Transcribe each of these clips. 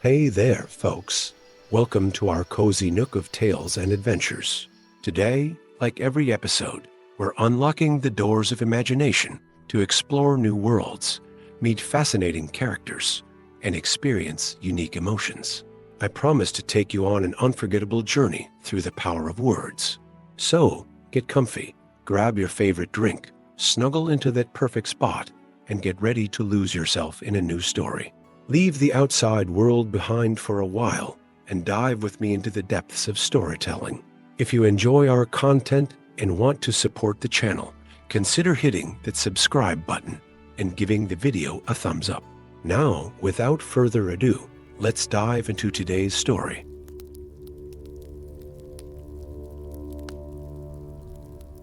Hey there, folks. Welcome to our cozy nook of tales and adventures. Today, like every episode, we're unlocking the doors of imagination to explore new worlds, meet fascinating characters, and experience unique emotions. I promise to take you on an unforgettable journey through the power of words. So, get comfy, grab your favorite drink, snuggle into that perfect spot, and get ready to lose yourself in a new story. Leave the outside world behind for a while and dive with me into the depths of storytelling. If you enjoy our content and want to support the channel, consider hitting that subscribe button and giving the video a thumbs up. Now, without further ado, let's dive into today's story.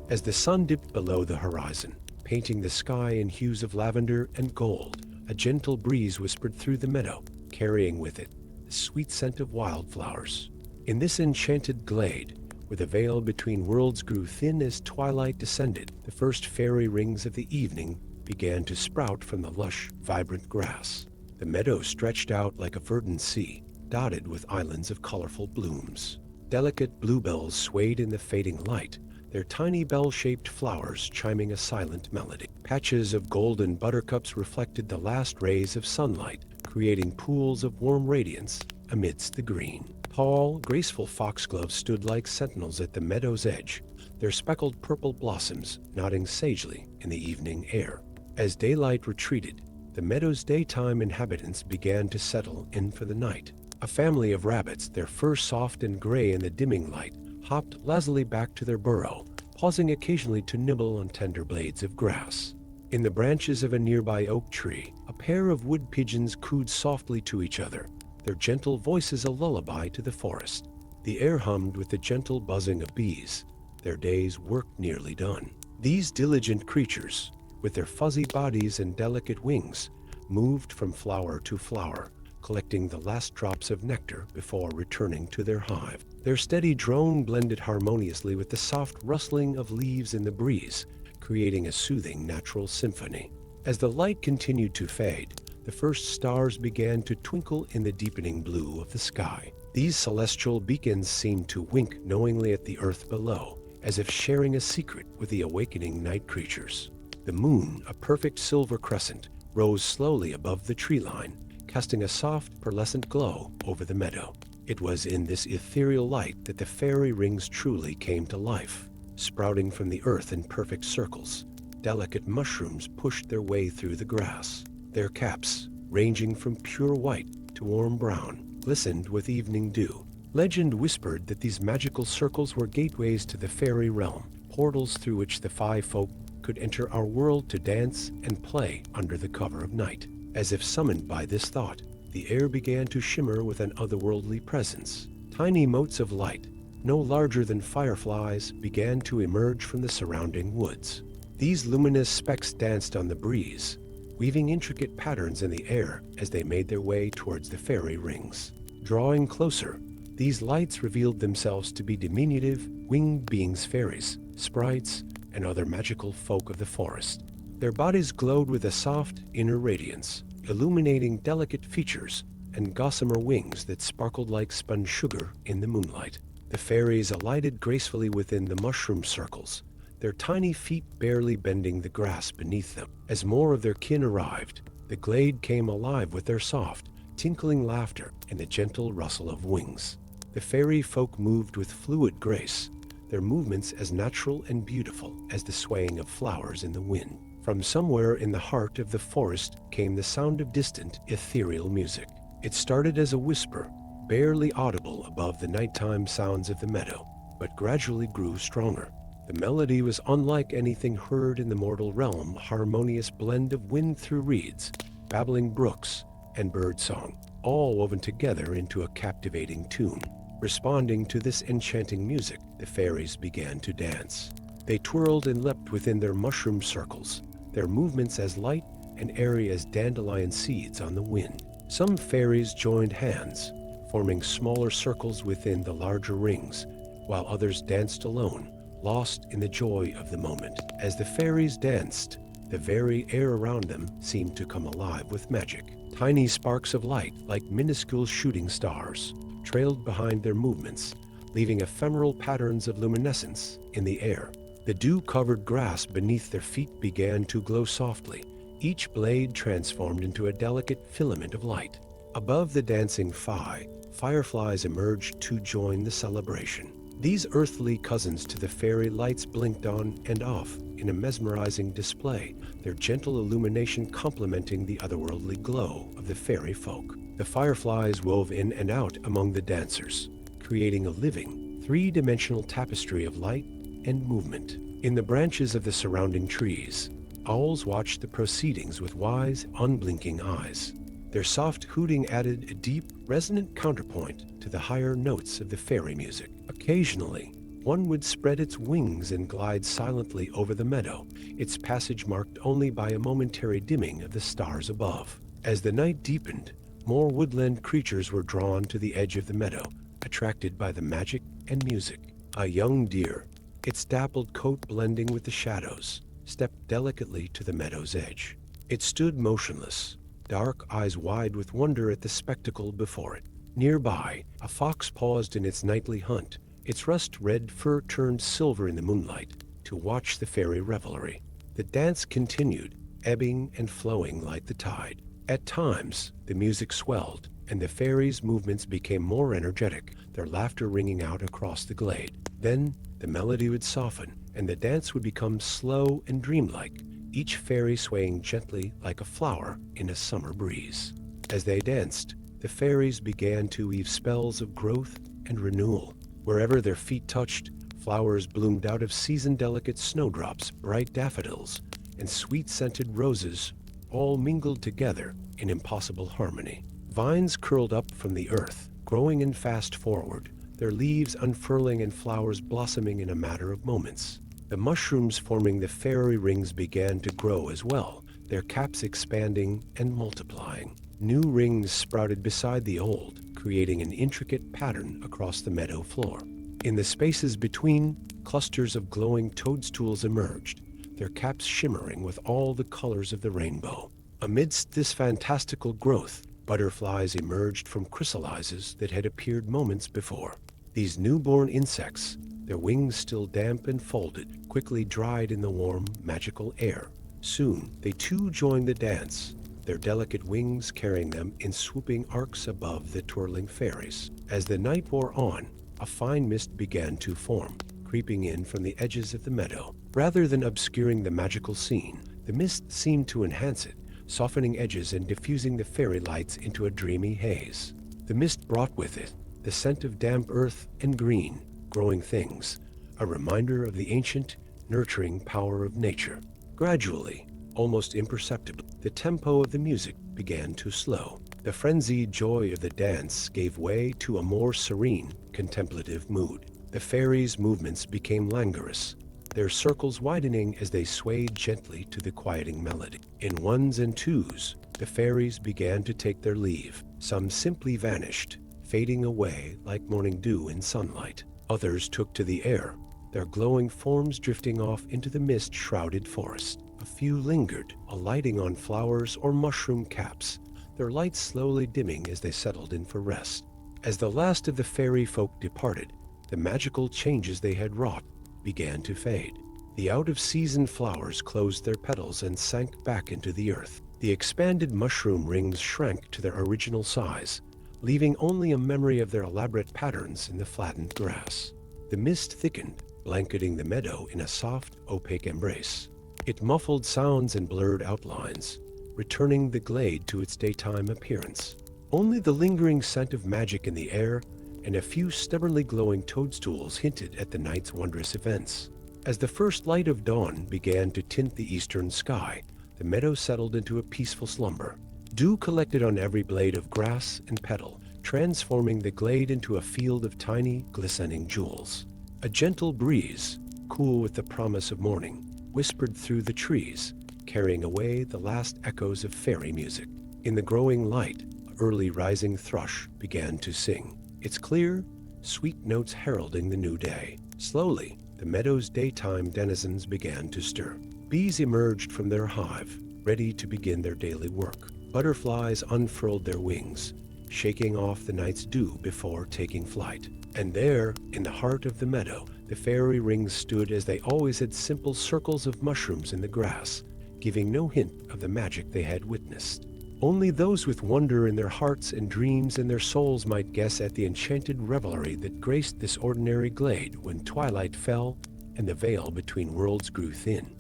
As the sun dipped below the horizon, painting the sky in hues of lavender and gold, a gentle breeze whispered through the meadow, carrying with it the sweet scent of wildflowers. In this enchanted glade, where the veil between worlds grew thin as twilight descended, the first fairy rings of the evening began to sprout from the lush, vibrant grass. The meadow stretched out like a verdant sea, dotted with islands of colorful blooms. Delicate bluebells swayed in the fading light, their tiny bell-shaped flowers chiming a silent melody. Patches of golden buttercups reflected the last rays of sunlight, creating pools of warm radiance amidst the green. Tall, graceful foxgloves stood like sentinels at the meadow's edge, their speckled purple blossoms nodding sagely in the evening air. As daylight retreated, the meadow's daytime inhabitants began to settle in for the night. A family of rabbits, their fur soft and gray in the dimming light, hopped lazily back to their burrow, pausing occasionally to nibble on tender blades of grass. In the branches of a nearby oak tree, a pair of wood pigeons cooed softly to each other, their gentle voices a lullaby to the forest. The air hummed with the gentle buzzing of bees, their day's work nearly done. These diligent creatures, with their fuzzy bodies and delicate wings, moved from flower to flower, collecting the last drops of nectar before returning to their hive. Their steady drone blended harmoniously with the soft rustling of leaves in the breeze, creating a soothing natural symphony. As the light continued to fade, the first stars began to twinkle in the deepening blue of the sky. These celestial beacons seemed to wink knowingly at the earth below, as if sharing a secret with the awakening night creatures. The moon, a perfect silver crescent, rose slowly above the tree line, casting a soft, pearlescent glow over the meadow. It was in this ethereal light that the fairy rings truly came to life. Sprouting from the earth in perfect circles, delicate mushrooms pushed their way through the grass. Their caps, ranging from pure white to warm brown, glistened with evening dew. Legend whispered that these magical circles were gateways to the fairy realm, portals through which the five folk could enter our world to dance and play under the cover of night. As if summoned by this thought, the air began to shimmer with an otherworldly presence. Tiny motes of light, no larger than fireflies, began to emerge from the surrounding woods. These luminous specks danced on the breeze, weaving intricate patterns in the air as they made their way towards the fairy rings. Drawing closer, these lights revealed themselves to be diminutive, winged beings, fairies, sprites, and other magical folk of the forest. Their bodies glowed with a soft, inner radiance, illuminating delicate features and gossamer wings that sparkled like spun sugar in the moonlight. The fairies alighted gracefully within the mushroom circles, their tiny feet barely bending the grass beneath them. As more of their kin arrived, the glade came alive with their soft, tinkling laughter and the gentle rustle of wings. The fairy folk moved with fluid grace, their movements as natural and beautiful as the swaying of flowers in the wind. From somewhere in the heart of the forest came the sound of distant, ethereal music. It started as a whisper, barely audible above the nighttime sounds of the meadow, but gradually grew stronger. The melody was unlike anything heard in the mortal realm, a harmonious blend of wind through reeds, babbling brooks, and birdsong, all woven together into a captivating tune. Responding to this enchanting music, the fairies began to dance. They twirled and leapt within their mushroom circles, their movements as light and airy as dandelion seeds on the wind. Some fairies joined hands, forming smaller circles within the larger rings, while others danced alone, lost in the joy of the moment. As the fairies danced, the very air around them seemed to come alive with magic. Tiny sparks of light, like minuscule shooting stars, trailed behind their movements, leaving ephemeral patterns of luminescence in the air. The dew-covered grass beneath their feet began to glow softly, each blade transformed into a delicate filament of light. Above the dancing fireflies emerged to join the celebration. These earthly cousins to the fairy lights blinked on and off in a mesmerizing display, their gentle illumination complementing the otherworldly glow of the fairy folk. The fireflies wove in and out among the dancers, creating a living, three-dimensional tapestry of light and movement. In the branches of the surrounding trees, owls watched the proceedings with wise, unblinking eyes. Their soft hooting added a deep, resonant counterpoint to the higher notes of the fairy music. Occasionally, one would spread its wings and glide silently over the meadow, its passage marked only by a momentary dimming of the stars above. As the night deepened, more woodland creatures were drawn to the edge of the meadow, attracted by the magic and music. A young deer, its dappled coat blending with the shadows, stepped delicately to the meadow's edge. It stood motionless, dark eyes wide with wonder at the spectacle before it. Nearby, a fox paused in its nightly hunt, its rust-red fur turned silver in the moonlight, to watch the fairy revelry. The dance continued, ebbing and flowing like the tide. At times, the music swelled, and the fairies' movements became more energetic, their laughter ringing out across the glade. Then, the melody would soften, and the dance would become slow and dreamlike, each fairy swaying gently like a flower in a summer breeze. As they danced, the fairies began to weave spells of growth and renewal. Wherever their feet touched, flowers bloomed out of season-delicate snowdrops, bright daffodils, and sweet-scented roses, all mingled together in impossible harmony. Vines curled up from the earth, growing in fast forward, their leaves unfurling and flowers blossoming in a matter of moments. The mushrooms forming the fairy rings began to grow as well, their caps expanding and multiplying. New rings sprouted beside the old, creating an intricate pattern across the meadow floor. In the spaces between, clusters of glowing toadstools emerged, their caps shimmering with all the colors of the rainbow. Amidst this fantastical growth, butterflies emerged from chrysalises that had appeared moments before. These newborn insects, their wings still damp and folded, quickly dried in the warm, magical air. Soon, they too joined the dance, their delicate wings carrying them in swooping arcs above the twirling fairies. As the night wore on, a fine mist began to form, creeping in from the edges of the meadow. Rather than obscuring the magical scene, the mist seemed to enhance it, softening edges and diffusing the fairy lights into a dreamy haze. The mist brought with it the scent of damp earth and green, growing things, a reminder of the ancient, nurturing power of nature. Gradually, almost imperceptibly, the tempo of the music began to slow. The frenzied joy of the dance gave way to a more serene, contemplative mood. The fairies' movements became languorous, their circles widening as they swayed gently to the quieting melody. In ones and twos, the fairies began to take their leave. Some simply vanished, fading away like morning dew in sunlight. Others took to the air, their glowing forms drifting off into the mist-shrouded forest. A few lingered, alighting on flowers or mushroom caps, their lights slowly dimming as they settled in for rest. As the last of the fairy folk departed, the magical changes they had wrought began to fade. The out-of-season flowers closed their petals and sank back into the earth. The expanded mushroom rings shrank to their original size, leaving only a memory of their elaborate patterns in the flattened grass. The mist thickened, blanketing the meadow in a soft, opaque embrace. It muffled sounds and blurred outlines, returning the glade to its daytime appearance. Only the lingering scent of magic in the air and a few stubbornly glowing toadstools hinted at the night's wondrous events. As the first light of dawn began to tint the eastern sky, the meadow settled into a peaceful slumber. Dew collected on every blade of grass and petal, transforming the glade into a field of tiny, glistening jewels. A gentle breeze, cool with the promise of morning, whispered through the trees, carrying away the last echoes of fairy music. In the growing light, an early rising thrush began to sing, its clear, sweet notes heralding the new day. Slowly, the meadow's daytime denizens began to stir. Bees emerged from their hive, ready to begin their daily work. Butterflies unfurled their wings, shaking off the night's dew before taking flight. And there, in the heart of the meadow, the fairy rings stood as they always had, simple circles of mushrooms in the grass, giving no hint of the magic they had witnessed. Only those with wonder in their hearts and dreams in their souls might guess at the enchanted revelry that graced this ordinary glade when twilight fell and the veil between worlds grew thin.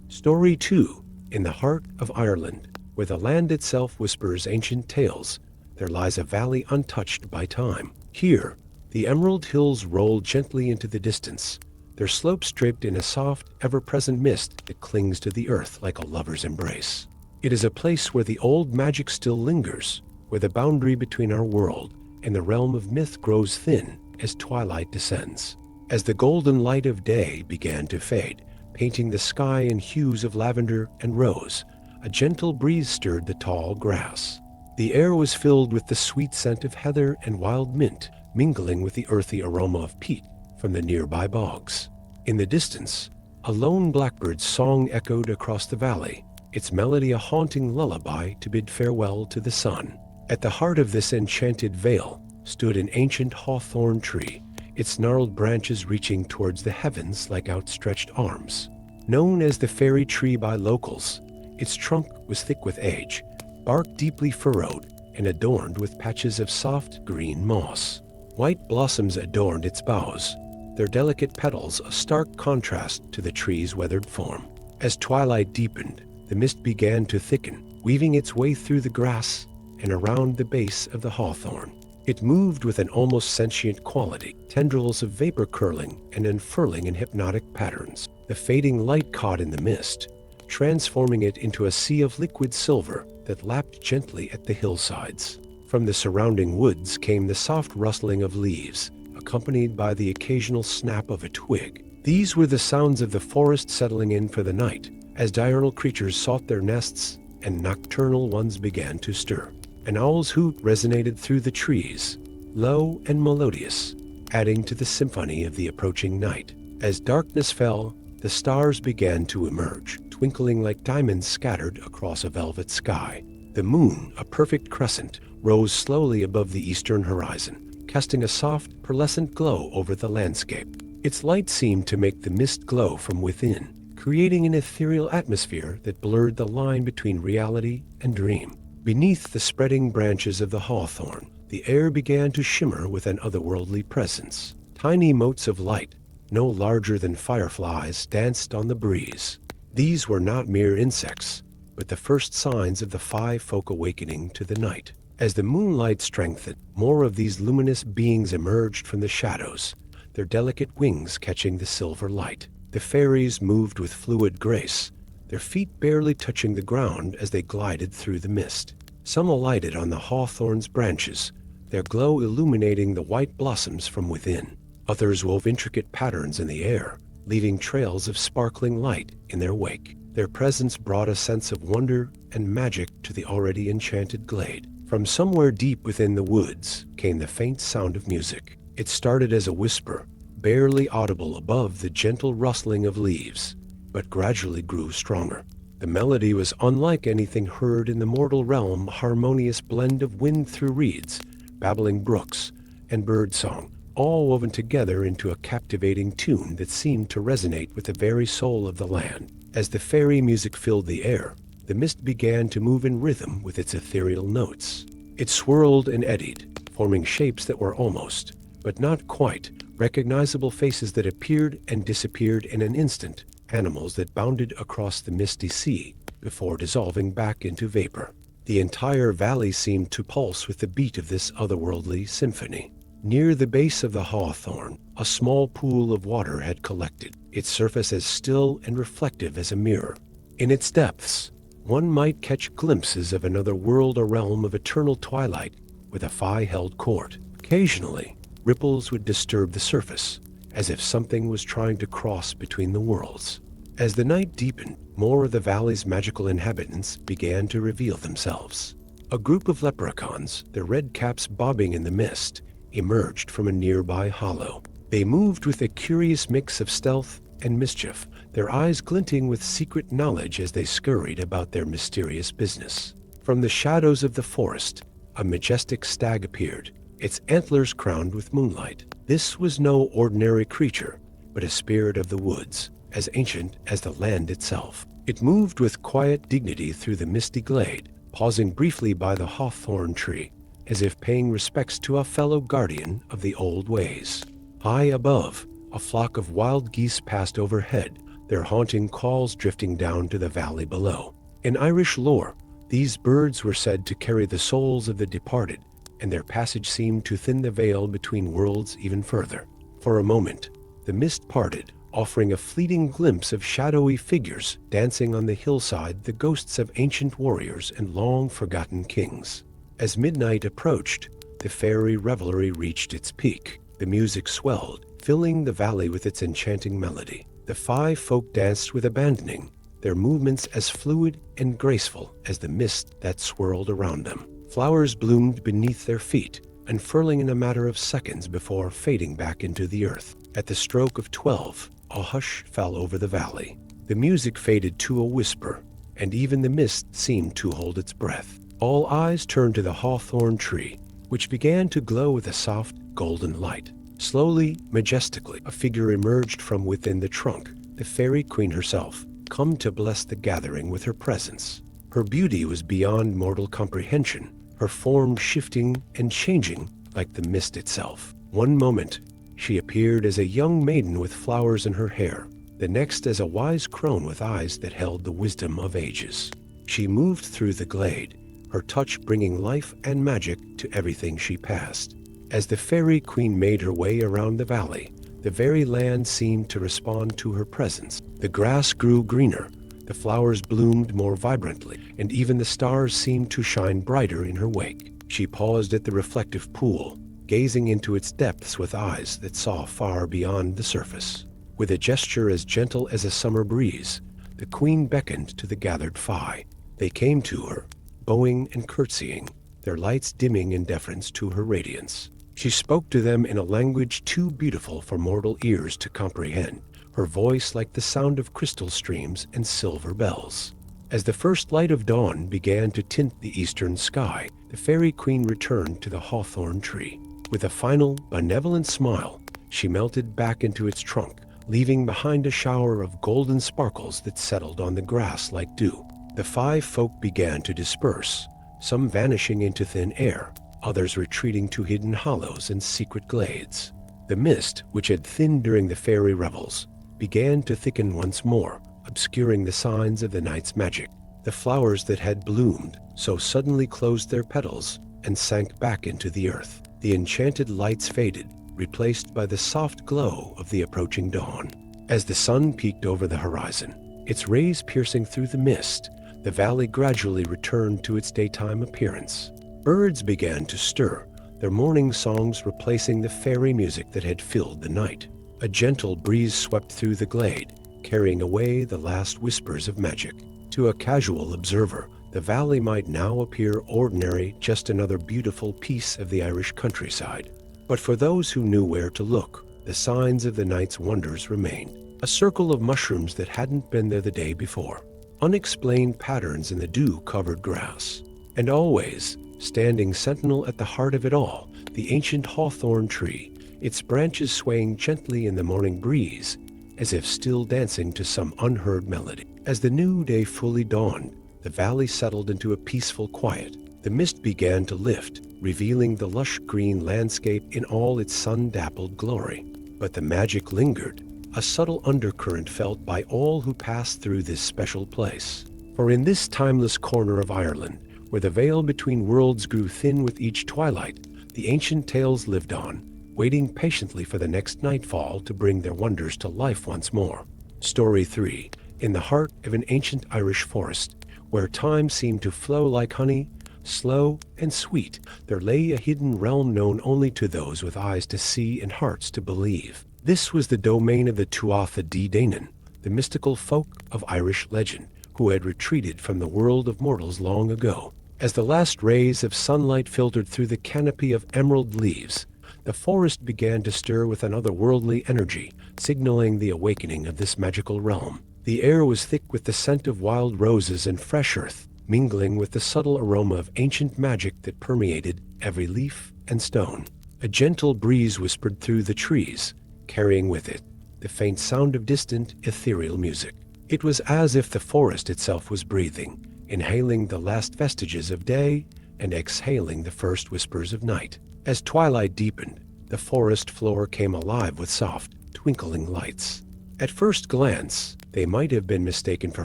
Story 2. In the heart of Ireland, where the land itself whispers ancient tales, there lies a valley untouched by time. Here, the emerald hills roll gently into the distance, their slopes draped in a soft, ever-present mist that clings to the earth like a lover's embrace. It is a place where the old magic still lingers, where the boundary between our world and the realm of myth grows thin as twilight descends. As the golden light of day began to fade, painting the sky in hues of lavender and rose, a gentle breeze stirred the tall grass. The air was filled with the sweet scent of heather and wild mint, mingling with the earthy aroma of peat from the nearby bogs. In the distance, a lone blackbird's song echoed across the valley, its melody a haunting lullaby to bid farewell to the sun. At the heart of this enchanted vale stood an ancient hawthorn tree, its gnarled branches reaching towards the heavens like outstretched arms. Known as the fairy tree by locals, its trunk was thick with age, bark deeply furrowed, and adorned with patches of soft green moss. White blossoms adorned its boughs, their delicate petals a stark contrast to the tree's weathered form. As twilight deepened, the mist began to thicken, weaving its way through the grass and around the base of the hawthorn. It moved with an almost sentient quality, tendrils of vapor curling and unfurling in hypnotic patterns. The fading light caught in the mist, transforming it into a sea of liquid silver that lapped gently at the hillsides. From the surrounding woods came the soft rustling of leaves, accompanied by the occasional snap of a twig. These were the sounds of the forest settling in for the night, as diurnal creatures sought their nests and nocturnal ones began to stir. An owl's hoot resonated through the trees, low and melodious, adding to the symphony of the approaching night. As darkness fell, the stars began to emerge, twinkling like diamonds scattered across a velvet sky. The moon, a perfect crescent, rose slowly above the eastern horizon, casting a soft, pearlescent glow over the landscape. Its light seemed to make the mist glow from within, creating an ethereal atmosphere that blurred the line between reality and dream. Beneath the spreading branches of the hawthorn, the air began to shimmer with an otherworldly presence. Tiny motes of light, no larger than fireflies, danced on the breeze. These were not mere insects, but the first signs of the five folk awakening to the night. As the moonlight strengthened, more of these luminous beings emerged from the shadows, their delicate wings catching the silver light. The fairies moved with fluid grace, their feet barely touching the ground as they glided through the mist. Some alighted on the hawthorn's branches, their glow illuminating the white blossoms from within. Others wove intricate patterns in the air, leaving trails of sparkling light in their wake. Their presence brought a sense of wonder and magic to the already enchanted glade. From somewhere deep within the woods came the faint sound of music. It started as a whisper, barely audible above the gentle rustling of leaves, but gradually grew stronger. The melody was unlike anything heard in the mortal realm, a harmonious blend of wind through reeds, babbling brooks, and birdsong, all woven together into a captivating tune that seemed to resonate with the very soul of the land. As the fairy music filled the air, the mist began to move in rhythm with its ethereal notes. It swirled and eddied, forming shapes that were almost, but not quite, recognizable faces that appeared and disappeared in an instant, animals that bounded across the misty sea before dissolving back into vapor. The entire valley seemed to pulse with the beat of this otherworldly symphony. Near the base of the hawthorn, a small pool of water had collected, its surface as still and reflective as a mirror. In its depths, one might catch glimpses of another world, a realm of eternal twilight where the fae held court. Occasionally, ripples would disturb the surface, as if something was trying to cross between the worlds. As the night deepened, more of the valley's magical inhabitants began to reveal themselves. A group of leprechauns, their red caps bobbing in the mist, emerged from a nearby hollow. They moved with a curious mix of stealth and mischief, their eyes glinting with secret knowledge as they scurried about their mysterious business. From the shadows of the forest, a majestic stag appeared, its antlers crowned with moonlight. This was no ordinary creature, but a spirit of the woods, as ancient as the land itself. It moved with quiet dignity through the misty glade, pausing briefly by the hawthorn tree, as if paying respects to a fellow guardian of the old ways. High above, a flock of wild geese passed overhead, their haunting calls drifting down to the valley below. In Irish lore, these birds were said to carry the souls of the departed, and their passage seemed to thin the veil between worlds even further. For a moment, the mist parted, offering a fleeting glimpse of shadowy figures dancing on the hillside, the ghosts of ancient warriors and long-forgotten kings. As midnight approached, the fairy revelry reached its peak. The music swelled, filling the valley with its enchanting melody. The five folk danced with abandoning, their movements as fluid and graceful as the mist that swirled around them. Flowers bloomed beneath their feet, unfurling in a matter of seconds before fading back into the earth. At the stroke of 12, a hush fell over the valley. The music faded to a whisper, and even the mist seemed to hold its breath. All eyes turned to the hawthorn tree, which began to glow with a soft, golden light. Slowly, majestically, a figure emerged from within the trunk, the fairy queen herself, come to bless the gathering with her presence. Her beauty was beyond mortal comprehension, her form shifting and changing like the mist itself. One moment, she appeared as a young maiden with flowers in her hair, the next as a wise crone with eyes that held the wisdom of ages. She moved through the glade, her touch bringing life and magic to everything she passed. As the fairy queen made her way around the valley, the very land seemed to respond to her presence. The grass grew greener, the flowers bloomed more vibrantly, and even the stars seemed to shine brighter in her wake. She paused at the reflective pool, gazing into its depths with eyes that saw far beyond the surface. With a gesture as gentle as a summer breeze, the queen beckoned to the gathered fae. They came to her, bowing and curtsying, their lights dimming in deference to her radiance. She spoke to them in a language too beautiful for mortal ears to comprehend, her voice like the sound of crystal streams and silver bells. As the first light of dawn began to tint the eastern sky, the fairy queen returned to the hawthorn tree. With a final, benevolent smile, she melted back into its trunk, leaving behind a shower of golden sparkles that settled on the grass like dew. The five folk began to disperse, some vanishing into thin air, others retreating to hidden hollows and secret glades. The mist, which had thinned during the fairy revels, began to thicken once more, obscuring the signs of the night's magic. The flowers that had bloomed so suddenly closed their petals and sank back into the earth. The enchanted lights faded, replaced by the soft glow of the approaching dawn. As the sun peeked over the horizon, its rays piercing through the mist, the valley gradually returned to its daytime appearance. Birds began to stir, their morning songs replacing the fairy music that had filled the night. A gentle breeze swept through the glade, carrying away the last whispers of magic. To a casual observer, the valley might now appear ordinary, just another beautiful piece of the Irish countryside. But for those who knew where to look, the signs of the night's wonders remained. A circle of mushrooms that hadn't been there the day before. Unexplained patterns in the dew-covered grass. And always, standing sentinel at the heart of it all, the ancient hawthorn tree, its branches swaying gently in the morning breeze, as if still dancing to some unheard melody. As the new day fully dawned, the valley settled into a peaceful quiet. The mist began to lift, revealing the lush green landscape in all its sun-dappled glory. But the magic lingered, a subtle undercurrent felt by all who passed through this special place. For in this timeless corner of Ireland, where the veil between worlds grew thin with each twilight, the ancient tales lived on, waiting patiently for the next nightfall to bring their wonders to life once more. Story 3. In the heart of an ancient Irish forest, where time seemed to flow like honey, slow and sweet, there lay a hidden realm known only to those with eyes to see and hearts to believe. This was the domain of the Tuatha Dé Danann, the mystical folk of Irish legend, who had retreated from the world of mortals long ago. As the last rays of sunlight filtered through the canopy of emerald leaves, the forest began to stir with an otherworldly energy, signaling the awakening of this magical realm. The air was thick with the scent of wild roses and fresh earth, mingling with the subtle aroma of ancient magic that permeated every leaf and stone. A gentle breeze whispered through the trees, carrying with it the faint sound of distant, ethereal music. It was as if the forest itself was breathing, inhaling the last vestiges of day and exhaling the first whispers of night. As twilight deepened, the forest floor came alive with soft, twinkling lights. At first glance, they might have been mistaken for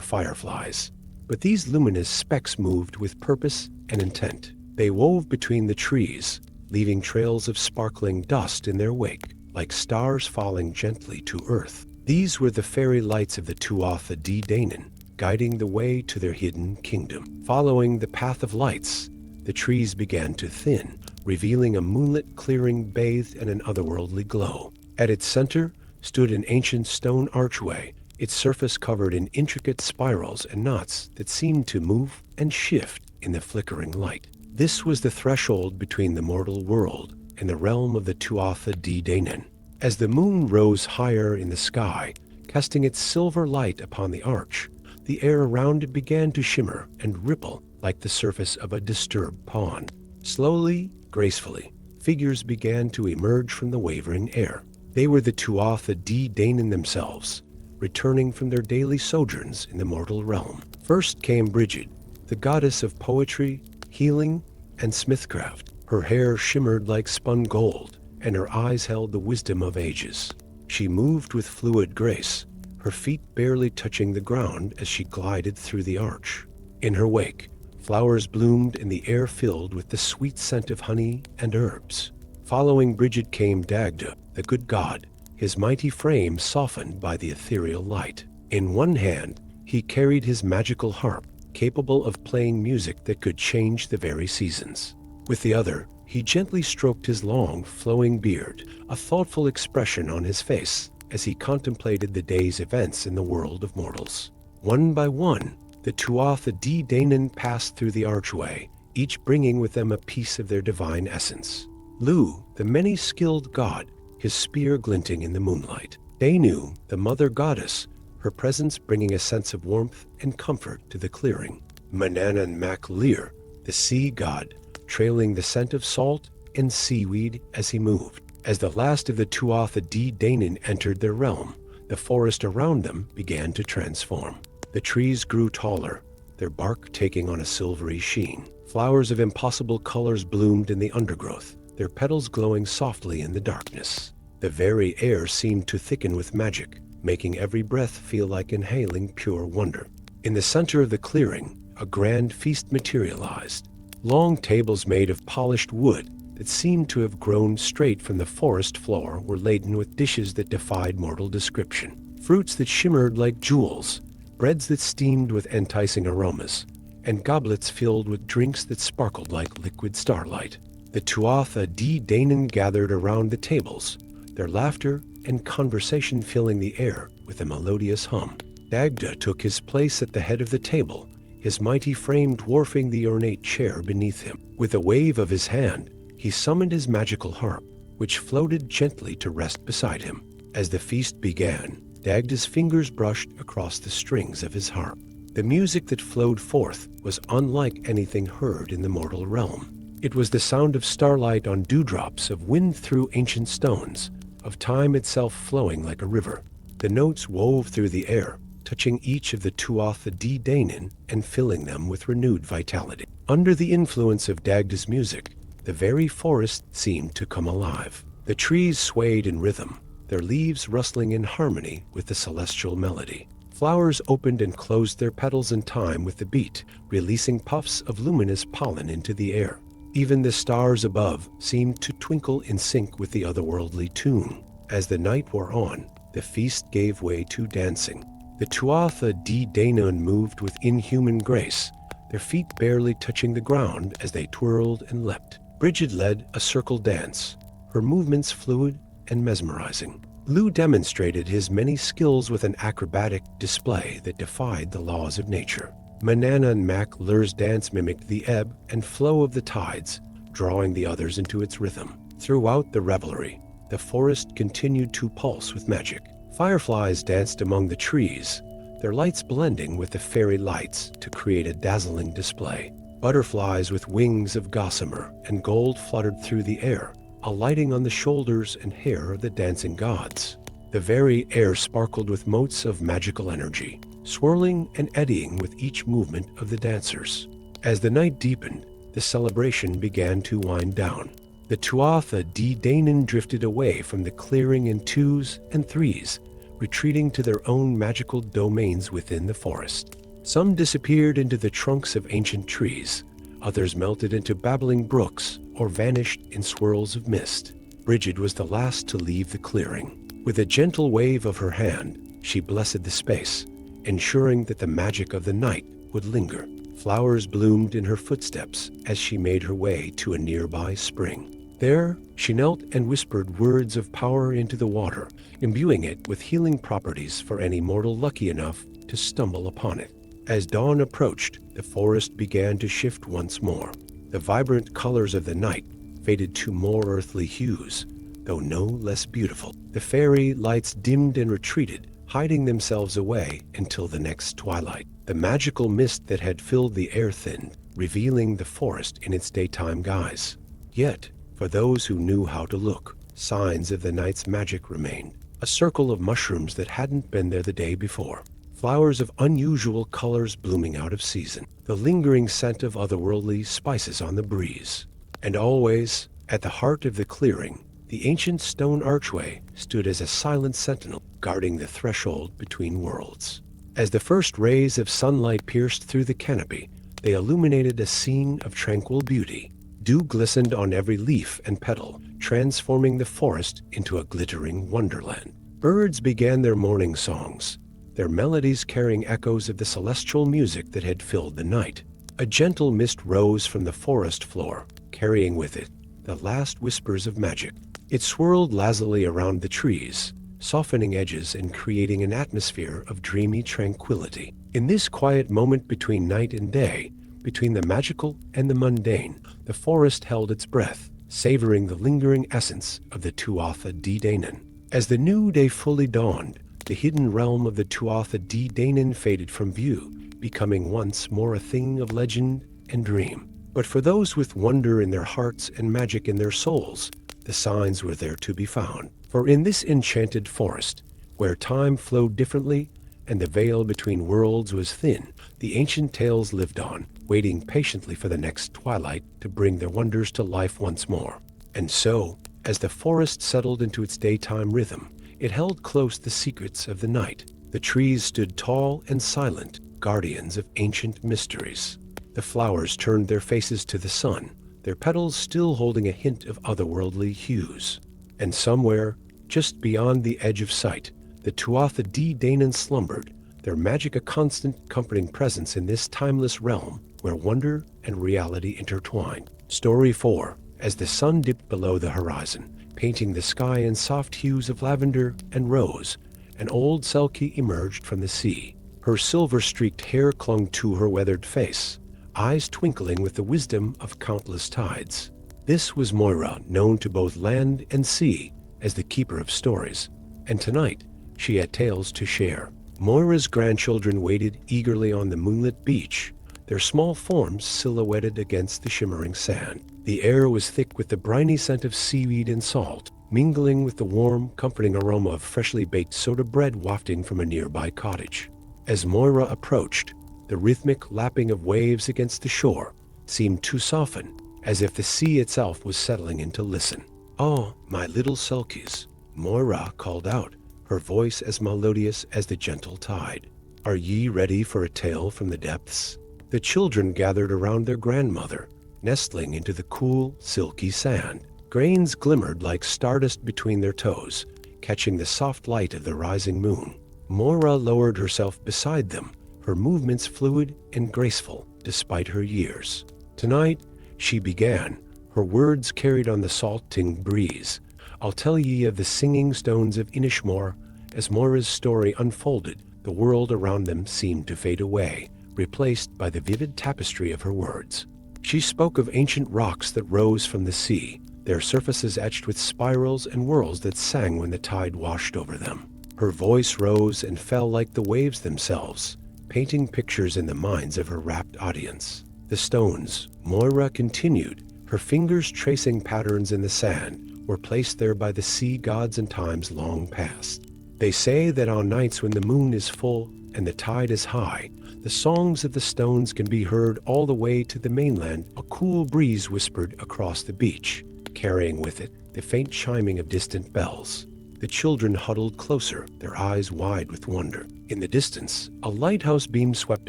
fireflies, but these luminous specks moved with purpose and intent. They wove between the trees, leaving trails of sparkling dust in their wake, like stars falling gently to earth. These were the fairy lights of the Tuatha De Danann, guiding the way to their hidden kingdom. Following the path of lights, the trees began to thin, revealing a moonlit clearing bathed in an otherworldly glow. At its center stood an ancient stone archway, its surface covered in intricate spirals and knots that seemed to move and shift in the flickering light. This was the threshold between the mortal world and the realm of the Tuatha De Danann. As the moon rose higher in the sky, casting its silver light upon the arch, the air around it began to shimmer and ripple like the surface of a disturbed pond. Slowly, gracefully, figures began to emerge from the wavering air. They were the Tuatha De Danann themselves, returning from their daily sojourns in the mortal realm. First came Brigid, the goddess of poetry, healing, and smithcraft. Her hair shimmered like spun gold, and her eyes held the wisdom of ages. She moved with fluid grace, her feet barely touching the ground as she glided through the arch. In her wake, flowers bloomed and the air filled with the sweet scent of honey and herbs. Following Brigid came Dagda, the good god, his mighty frame softened by the ethereal light. In one hand, he carried his magical harp, capable of playing music that could change the very seasons. With the other, he gently stroked his long, flowing beard, a thoughtful expression on his face as he contemplated the day's events in the world of mortals. One by one, the Tuatha De Danann passed through the archway, each bringing with them a piece of their divine essence. Lu, the many-skilled god, his spear glinting in the moonlight. Danu, the mother goddess, her presence bringing a sense of warmth and comfort to the clearing. Manannan Mac Lir, the sea god, trailing the scent of salt and seaweed as he moved. As the last of the Tuatha De Danann entered their realm, the forest around them began to transform. The trees grew taller, their bark taking on a silvery sheen. Flowers of impossible colors bloomed in the undergrowth, their petals glowing softly in the darkness. The very air seemed to thicken with magic, making every breath feel like inhaling pure wonder. In the center of the clearing, a grand feast materialized. Long tables made of polished wood that seemed to have grown straight from the forest floor were laden with dishes that defied mortal description. Fruits that shimmered like jewels, breads that steamed with enticing aromas, and goblets filled with drinks that sparkled like liquid starlight. The Tuatha De Danann gathered around the tables, their laughter and conversation filling the air with a melodious hum. Dagda took his place at the head of the table, his mighty frame dwarfing the ornate chair beneath him. With a wave of his hand, he summoned his magical harp, which floated gently to rest beside him. As the feast began, Dagda's fingers brushed across the strings of his harp. The music that flowed forth was unlike anything heard in the mortal realm. It was the sound of starlight on dewdrops, of wind through ancient stones, of time itself flowing like a river. The notes wove through the air, touching each of the Tuatha De Danann and filling them with renewed vitality. Under the influence of Dagda's music, the very forest seemed to come alive. The trees swayed in rhythm, their leaves rustling in harmony with the celestial melody. Flowers opened and closed their petals in time with the beat, releasing puffs of luminous pollen into the air. Even the stars above seemed to twinkle in sync with the otherworldly tune. As the night wore on, the feast gave way to dancing. The Tuatha De Danann moved with inhuman grace, their feet barely touching the ground as they twirled and leapt. Brigid led a circle dance, her movements fluid and mesmerizing. Lu demonstrated his many skills with an acrobatic display that defied the laws of nature. Manannan Mac Lir's dance mimicked the ebb and flow of the tides, drawing the others into its rhythm. Throughout the revelry, the forest continued to pulse with magic. Fireflies danced among the trees, their lights blending with the fairy lights to create a dazzling display. Butterflies with wings of gossamer and gold fluttered through the air, alighting on the shoulders and hair of the dancing gods. The very air sparkled with motes of magical energy, swirling and eddying with each movement of the dancers. As the night deepened, the celebration began to wind down. The Tuatha De Danann drifted away from the clearing in twos and threes, retreating to their own magical domains within the forest. Some disappeared into the trunks of ancient trees, others melted into babbling brooks or vanished in swirls of mist. Brigid was the last to leave the clearing. With a gentle wave of her hand, she blessed the space, ensuring that the magic of the night would linger. Flowers bloomed in her footsteps as she made her way to a nearby spring. There, she knelt and whispered words of power into the water, imbuing it with healing properties for any mortal lucky enough to stumble upon it. As dawn approached, the forest began to shift once more. The vibrant colors of the night faded to more earthly hues, though no less beautiful. The fairy lights dimmed and retreated, hiding themselves away until the next twilight. The magical mist that had filled the air thinned, revealing the forest in its daytime guise. Yet, for those who knew how to look, signs of the night's magic remained. A circle of mushrooms that hadn't been there the day before. Flowers of unusual colors blooming out of season. The lingering scent of otherworldly spices on the breeze. And always, at the heart of the clearing, the ancient stone archway stood as a silent sentinel, guarding the threshold between worlds. As the first rays of sunlight pierced through the canopy, they illuminated a scene of tranquil beauty. Dew glistened on every leaf and petal, transforming the forest into a glittering wonderland. Birds began their morning songs, their melodies carrying echoes of the celestial music that had filled the night. A gentle mist rose from the forest floor, carrying with it the last whispers of magic. It swirled lazily around the trees, softening edges and creating an atmosphere of dreamy tranquility. In this quiet moment between night and day, between the magical and the mundane, the forest held its breath, savoring the lingering essence of the Tuatha De Danann. As the new day fully dawned, the hidden realm of the Tuatha De Danann faded from view, becoming once more a thing of legend and dream. But for those with wonder in their hearts and magic in their souls, the signs were there to be found. For in this enchanted forest, where time flowed differently and the veil between worlds was thin, the ancient tales lived on, waiting patiently for the next twilight to bring their wonders to life once more. And so, as the forest settled into its daytime rhythm, it held close the secrets of the night. The trees stood tall and silent, guardians of ancient mysteries. The flowers turned their faces to the sun, their petals still holding a hint of otherworldly hues. And somewhere, just beyond the edge of sight, the Tuatha De Danann slumbered, their magic a constant, comforting presence in this timeless realm where wonder and reality intertwined. Story 4. As the sun dipped below the horizon, painting the sky in soft hues of lavender and rose, an old Selkie emerged from the sea. Her silver-streaked hair clung to her weathered face, eyes twinkling with the wisdom of countless tides. This was Moira, known to both land and sea as the keeper of stories, and tonight she had tales to share. Moira's grandchildren waited eagerly on the moonlit beach, their small forms silhouetted against the shimmering sand. The air was thick with the briny scent of seaweed and salt, mingling with the warm, comforting aroma of freshly baked soda bread wafting from a nearby cottage. As Moira approached, the rhythmic lapping of waves against the shore seemed to soften, as if the sea itself was settling in to listen. "Oh, my little Selkies," Moira called out, her voice as melodious as the gentle tide. "Are ye ready for a tale from the depths?" The children gathered around their grandmother, nestling into the cool, silky sand. Grains glimmered like stardust between their toes, catching the soft light of the rising moon. Moira lowered herself beside them, her movements fluid and graceful despite her years. Tonight, she began, her words carried on the salting breeze. "I'll tell ye of the singing stones of Inishmore." As Moira's story unfolded, the world around them seemed to fade away, replaced by the vivid tapestry of her words. She spoke of ancient rocks that rose from the sea, their surfaces etched with spirals and whirls that sang when the tide washed over them. Her voice rose and fell like the waves themselves, painting pictures in the minds of her rapt audience. The stones, Moira continued, her fingers tracing patterns in the sand, were placed there by the sea gods in times long past. They say that on nights when the moon is full and the tide is high, the songs of the stones can be heard all the way to the mainland. A cool breeze whispered across the beach, carrying with it the faint chiming of distant bells. The children huddled closer, their eyes wide with wonder. In the distance, a lighthouse beam swept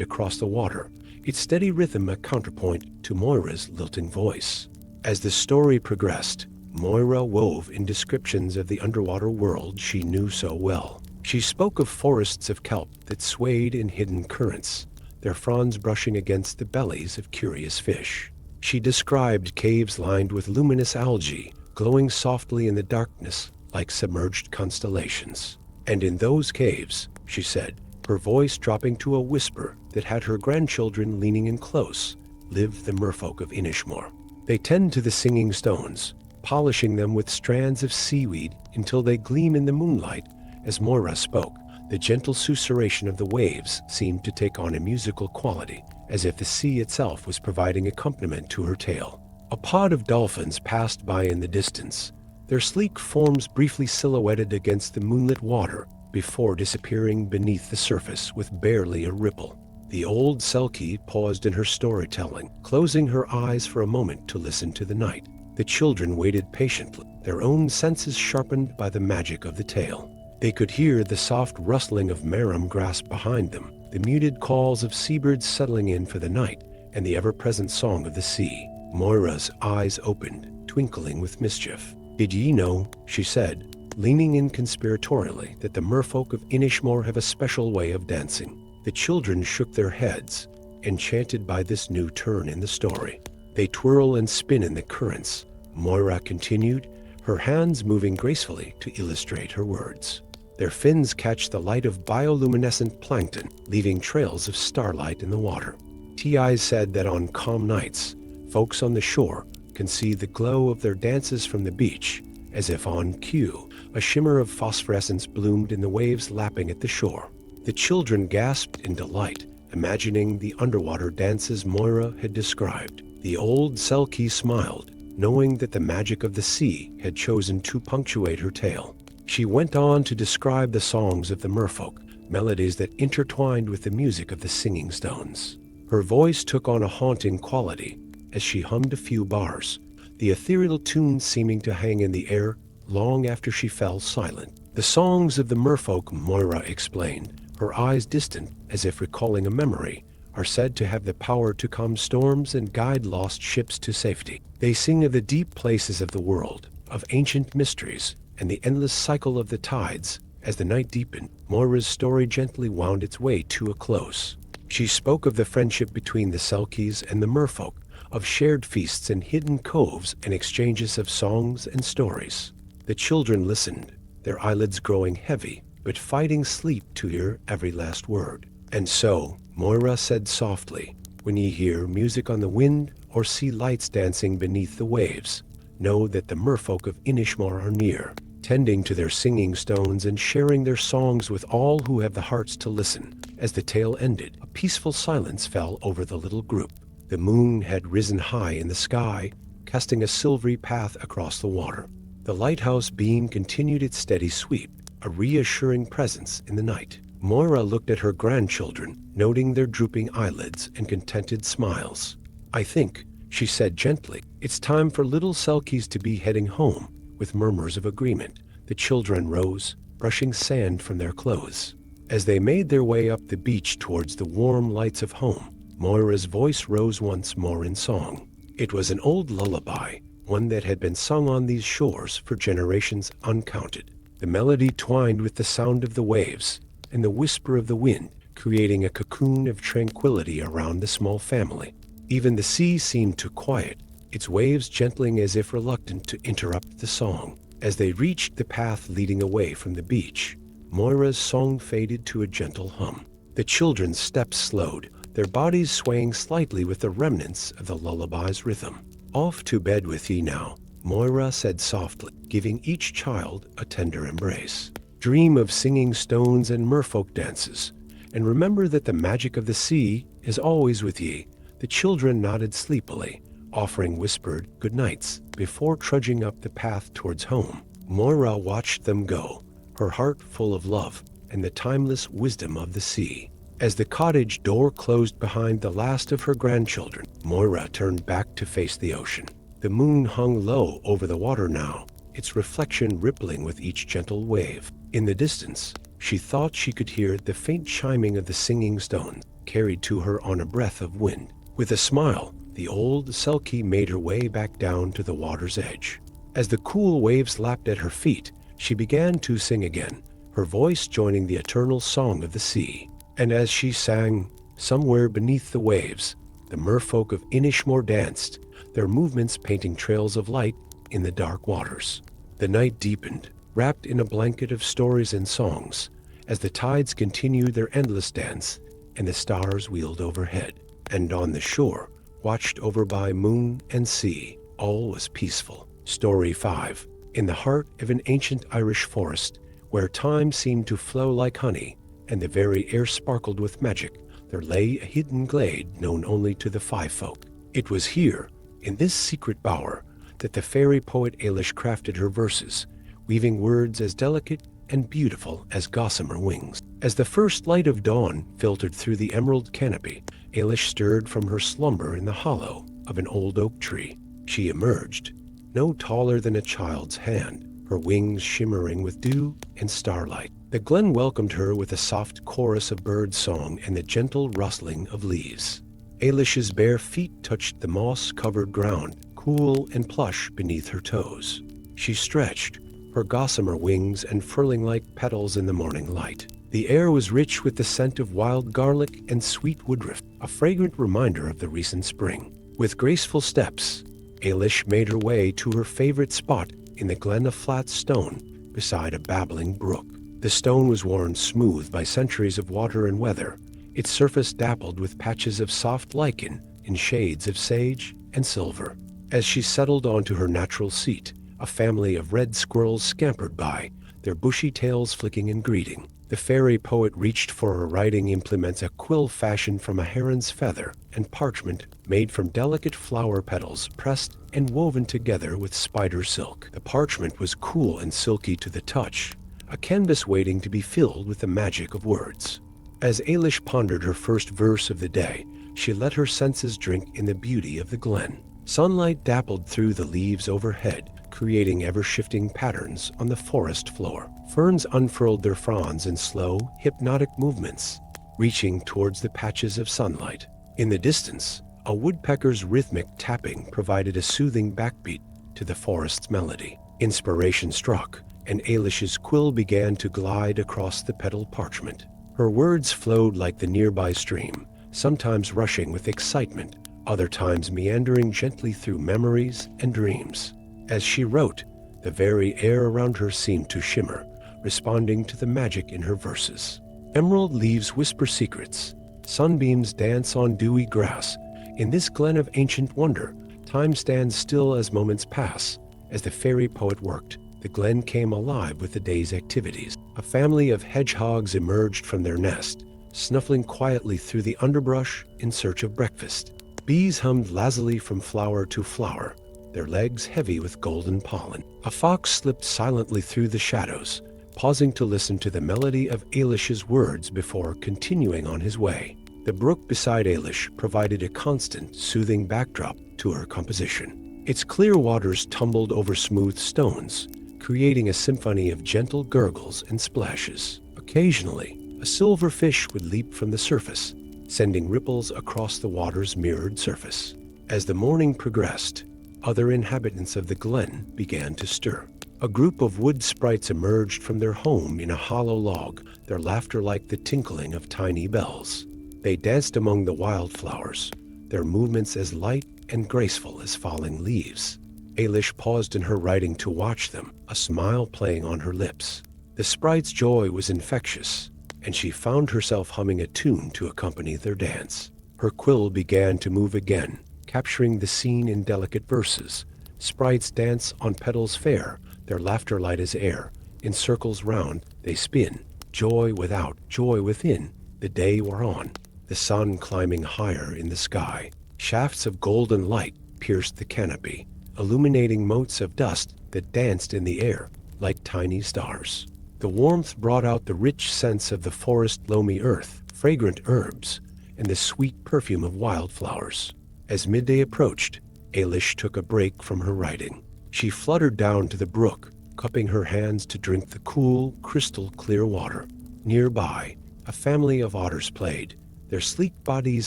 across the water, its steady rhythm a counterpoint to Moira's lilting voice. As the story progressed, Moira wove in descriptions of the underwater world she knew so well. She spoke of forests of kelp that swayed in hidden currents, their fronds brushing against the bellies of curious fish. She described caves lined with luminous algae, glowing softly in the darkness like submerged constellations. And in those caves, she said, her voice dropping to a whisper that had her grandchildren leaning in close, live the merfolk of Inishmore. They tend to the singing stones, polishing them with strands of seaweed until they gleam in the moonlight. As Moira spoke, the gentle susurration of the waves seemed to take on a musical quality, as if the sea itself was providing accompaniment to her tale. A pod of dolphins passed by in the distance, their sleek forms briefly silhouetted against the moonlit water before disappearing beneath the surface with barely a ripple. The old Selkie paused in her storytelling, closing her eyes for a moment to listen to the night. The children waited patiently, their own senses sharpened by the magic of the tale. They could hear the soft rustling of marram grass behind them, the muted calls of seabirds settling in for the night, and the ever-present song of the sea. Moira's eyes opened, twinkling with mischief. "Did ye know," she said, leaning in conspiratorially, "that the merfolk of Inishmore have a special way of dancing?" The children shook their heads, enchanted by this new turn in the story. "They twirl and spin in the currents," Moira continued, her hands moving gracefully to illustrate her words. "Their fins catch the light of bioluminescent plankton, leaving trails of starlight in the water." T.I. said that on calm nights, folks on the shore can see the glow of their dances from the beach, as if on cue, a shimmer of phosphorescence bloomed in the waves lapping at the shore. The children gasped in delight, imagining the underwater dances Moira had described. The old Selkie smiled, knowing that the magic of the sea had chosen to punctuate her tale. She went on to describe the songs of the merfolk, melodies that intertwined with the music of the singing stones. Her voice took on a haunting quality as she hummed a few bars, the ethereal tune seeming to hang in the air long after she fell silent. "The songs of the merfolk," Moira explained, her eyes distant as if recalling a memory, "are said to have the power to calm storms and guide lost ships to safety. They sing of the deep places of the world, of ancient mysteries, and the endless cycle of the tides." As the night deepened, Moira's story gently wound its way to a close. She spoke of the friendship between the Selkies and the merfolk, of shared feasts and hidden coves and exchanges of songs and stories. The children listened, their eyelids growing heavy, but fighting sleep to hear every last word. "And so," Moira said softly, "when ye hear music on the wind or see lights dancing beneath the waves, know that the merfolk of Inishmore are near, tending to their singing stones and sharing their songs with all who have the hearts to listen." As the tale ended, a peaceful silence fell over the little group. The moon had risen high in the sky, casting a silvery path across the water. The lighthouse beam continued its steady sweep, a reassuring presence in the night. Moira looked at her grandchildren, noting their drooping eyelids and contented smiles. "I think," she said gently, "it's time for little Selkies to be heading home." With murmurs of agreement, the children rose, brushing sand from their clothes. As they made their way up the beach towards the warm lights of home, Moira's voice rose once more in song. It was an old lullaby, one that had been sung on these shores for generations uncounted. The melody twined with the sound of the waves and the whisper of the wind, creating a cocoon of tranquility around the small family. Even the sea seemed to quiet, its waves gentling as if reluctant to interrupt the song. As they reached the path leading away from the beach, Moira's song faded to a gentle hum. The children's steps slowed, their bodies swaying slightly with the remnants of the lullaby's rhythm. "Off to bed with ye now," Moira said softly, giving each child a tender embrace. Dream of singing stones and merfolk dances, and remember that the magic of the sea is always with ye." The children nodded sleepily, offering whispered good nights before trudging up the path towards home. Moira watched them go, her heart full of love and the timeless wisdom of the sea. As the cottage door closed behind the last of her grandchildren, Moira turned back to face the ocean. The moon hung low over the water now, its reflection rippling with each gentle wave. In the distance, she thought she could hear the faint chiming of the singing stones, carried to her on a breath of wind. With a smile, the old Selkie made her way back down to the water's edge. As the cool waves lapped at her feet, she began to sing again, her voice joining the eternal song of the sea. And as she sang, somewhere beneath the waves, the merfolk of Inishmore danced, their movements painting trails of light in the dark waters. The night deepened, wrapped in a blanket of stories and songs, as the tides continued their endless dance and the stars wheeled overhead. And on the shore, watched over by moon and sea, all was peaceful. Story 5. In the heart of an ancient Irish forest, where time seemed to flow like honey, and the very air sparkled with magic, there lay a hidden glade known only to the Five Folk. It was here, in this secret bower, that the fairy poet Ailish crafted her verses, weaving words as delicate and beautiful as gossamer wings. As the first light of dawn filtered through the emerald canopy, Ailish stirred from her slumber in the hollow of an old oak tree. She emerged, no taller than a child's hand, her wings shimmering with dew and starlight. The glen welcomed her with a soft chorus of bird song and the gentle rustling of leaves. Ailish's bare feet touched the moss-covered ground, cool and plush beneath her toes. She stretched, her gossamer wings unfurling like petals in the morning light. The air was rich with the scent of wild garlic and sweet woodruff, a fragrant reminder of the recent spring. With graceful steps, Ailish made her way to her favorite spot in the glen of flat stone beside a babbling brook. The stone was worn smooth by centuries of water and weather, its surface dappled with patches of soft lichen in shades of sage and silver. As she settled onto her natural seat, a family of red squirrels scampered by, their bushy tails flicking in greeting. The fairy poet reached for her writing implements, a quill fashioned from a heron's feather, and parchment made from delicate flower petals pressed and woven together with spider silk. The parchment was cool and silky to the touch, a canvas waiting to be filled with the magic of words. As Ailish pondered her first verse of the day, she let her senses drink in the beauty of the glen. Sunlight dappled through the leaves overhead, creating ever-shifting patterns on the forest floor. Ferns unfurled their fronds in slow, hypnotic movements, reaching towards the patches of sunlight. In the distance, a woodpecker's rhythmic tapping provided a soothing backbeat to the forest's melody. Inspiration struck, and Ailish's quill began to glide across the petaled parchment. Her words flowed like the nearby stream, sometimes rushing with excitement, other times meandering gently through memories and dreams. As she wrote, the very air around her seemed to shimmer, responding to the magic in her verses. Emerald leaves whisper secrets, sunbeams dance on dewy grass. In this glen of ancient wonder, time stands still as moments pass. As the fairy poet worked, the glen came alive with the day's activities. A family of hedgehogs emerged from their nest, snuffling quietly through the underbrush in search of breakfast. Bees hummed lazily from flower to flower, their legs heavy with golden pollen. A fox slipped silently through the shadows, pausing to listen to the melody of Ailish's words before continuing on his way. The brook beside Ailish provided a constant, soothing backdrop to her composition. Its clear waters tumbled over smooth stones, creating a symphony of gentle gurgles and splashes. Occasionally, a silver fish would leap from the surface, sending ripples across the water's mirrored surface. As the morning progressed, other inhabitants of the glen began to stir. A group of wood sprites emerged from their home in a hollow log, their laughter like the tinkling of tiny bells. They danced among the wildflowers, their movements as light and graceful as falling leaves. Ailish paused in her writing to watch them, a smile playing on her lips. The sprites' joy was infectious, and she found herself humming a tune to accompany their dance. Her quill began to move again, capturing the scene in delicate verses. Sprites dance on petals fair, their laughter light as air, in circles round they spin, joy without, joy within. The day wore on, the sun climbing higher in the sky. Shafts of golden light pierced the canopy, illuminating motes of dust that danced in the air like tiny stars. The warmth brought out the rich scents of the forest loamy earth, fragrant herbs, and the sweet perfume of wildflowers. As midday approached, Ailish took a break from her writing. She fluttered down to the brook, cupping her hands to drink the cool, crystal-clear water. Nearby, a family of otters played, their sleek bodies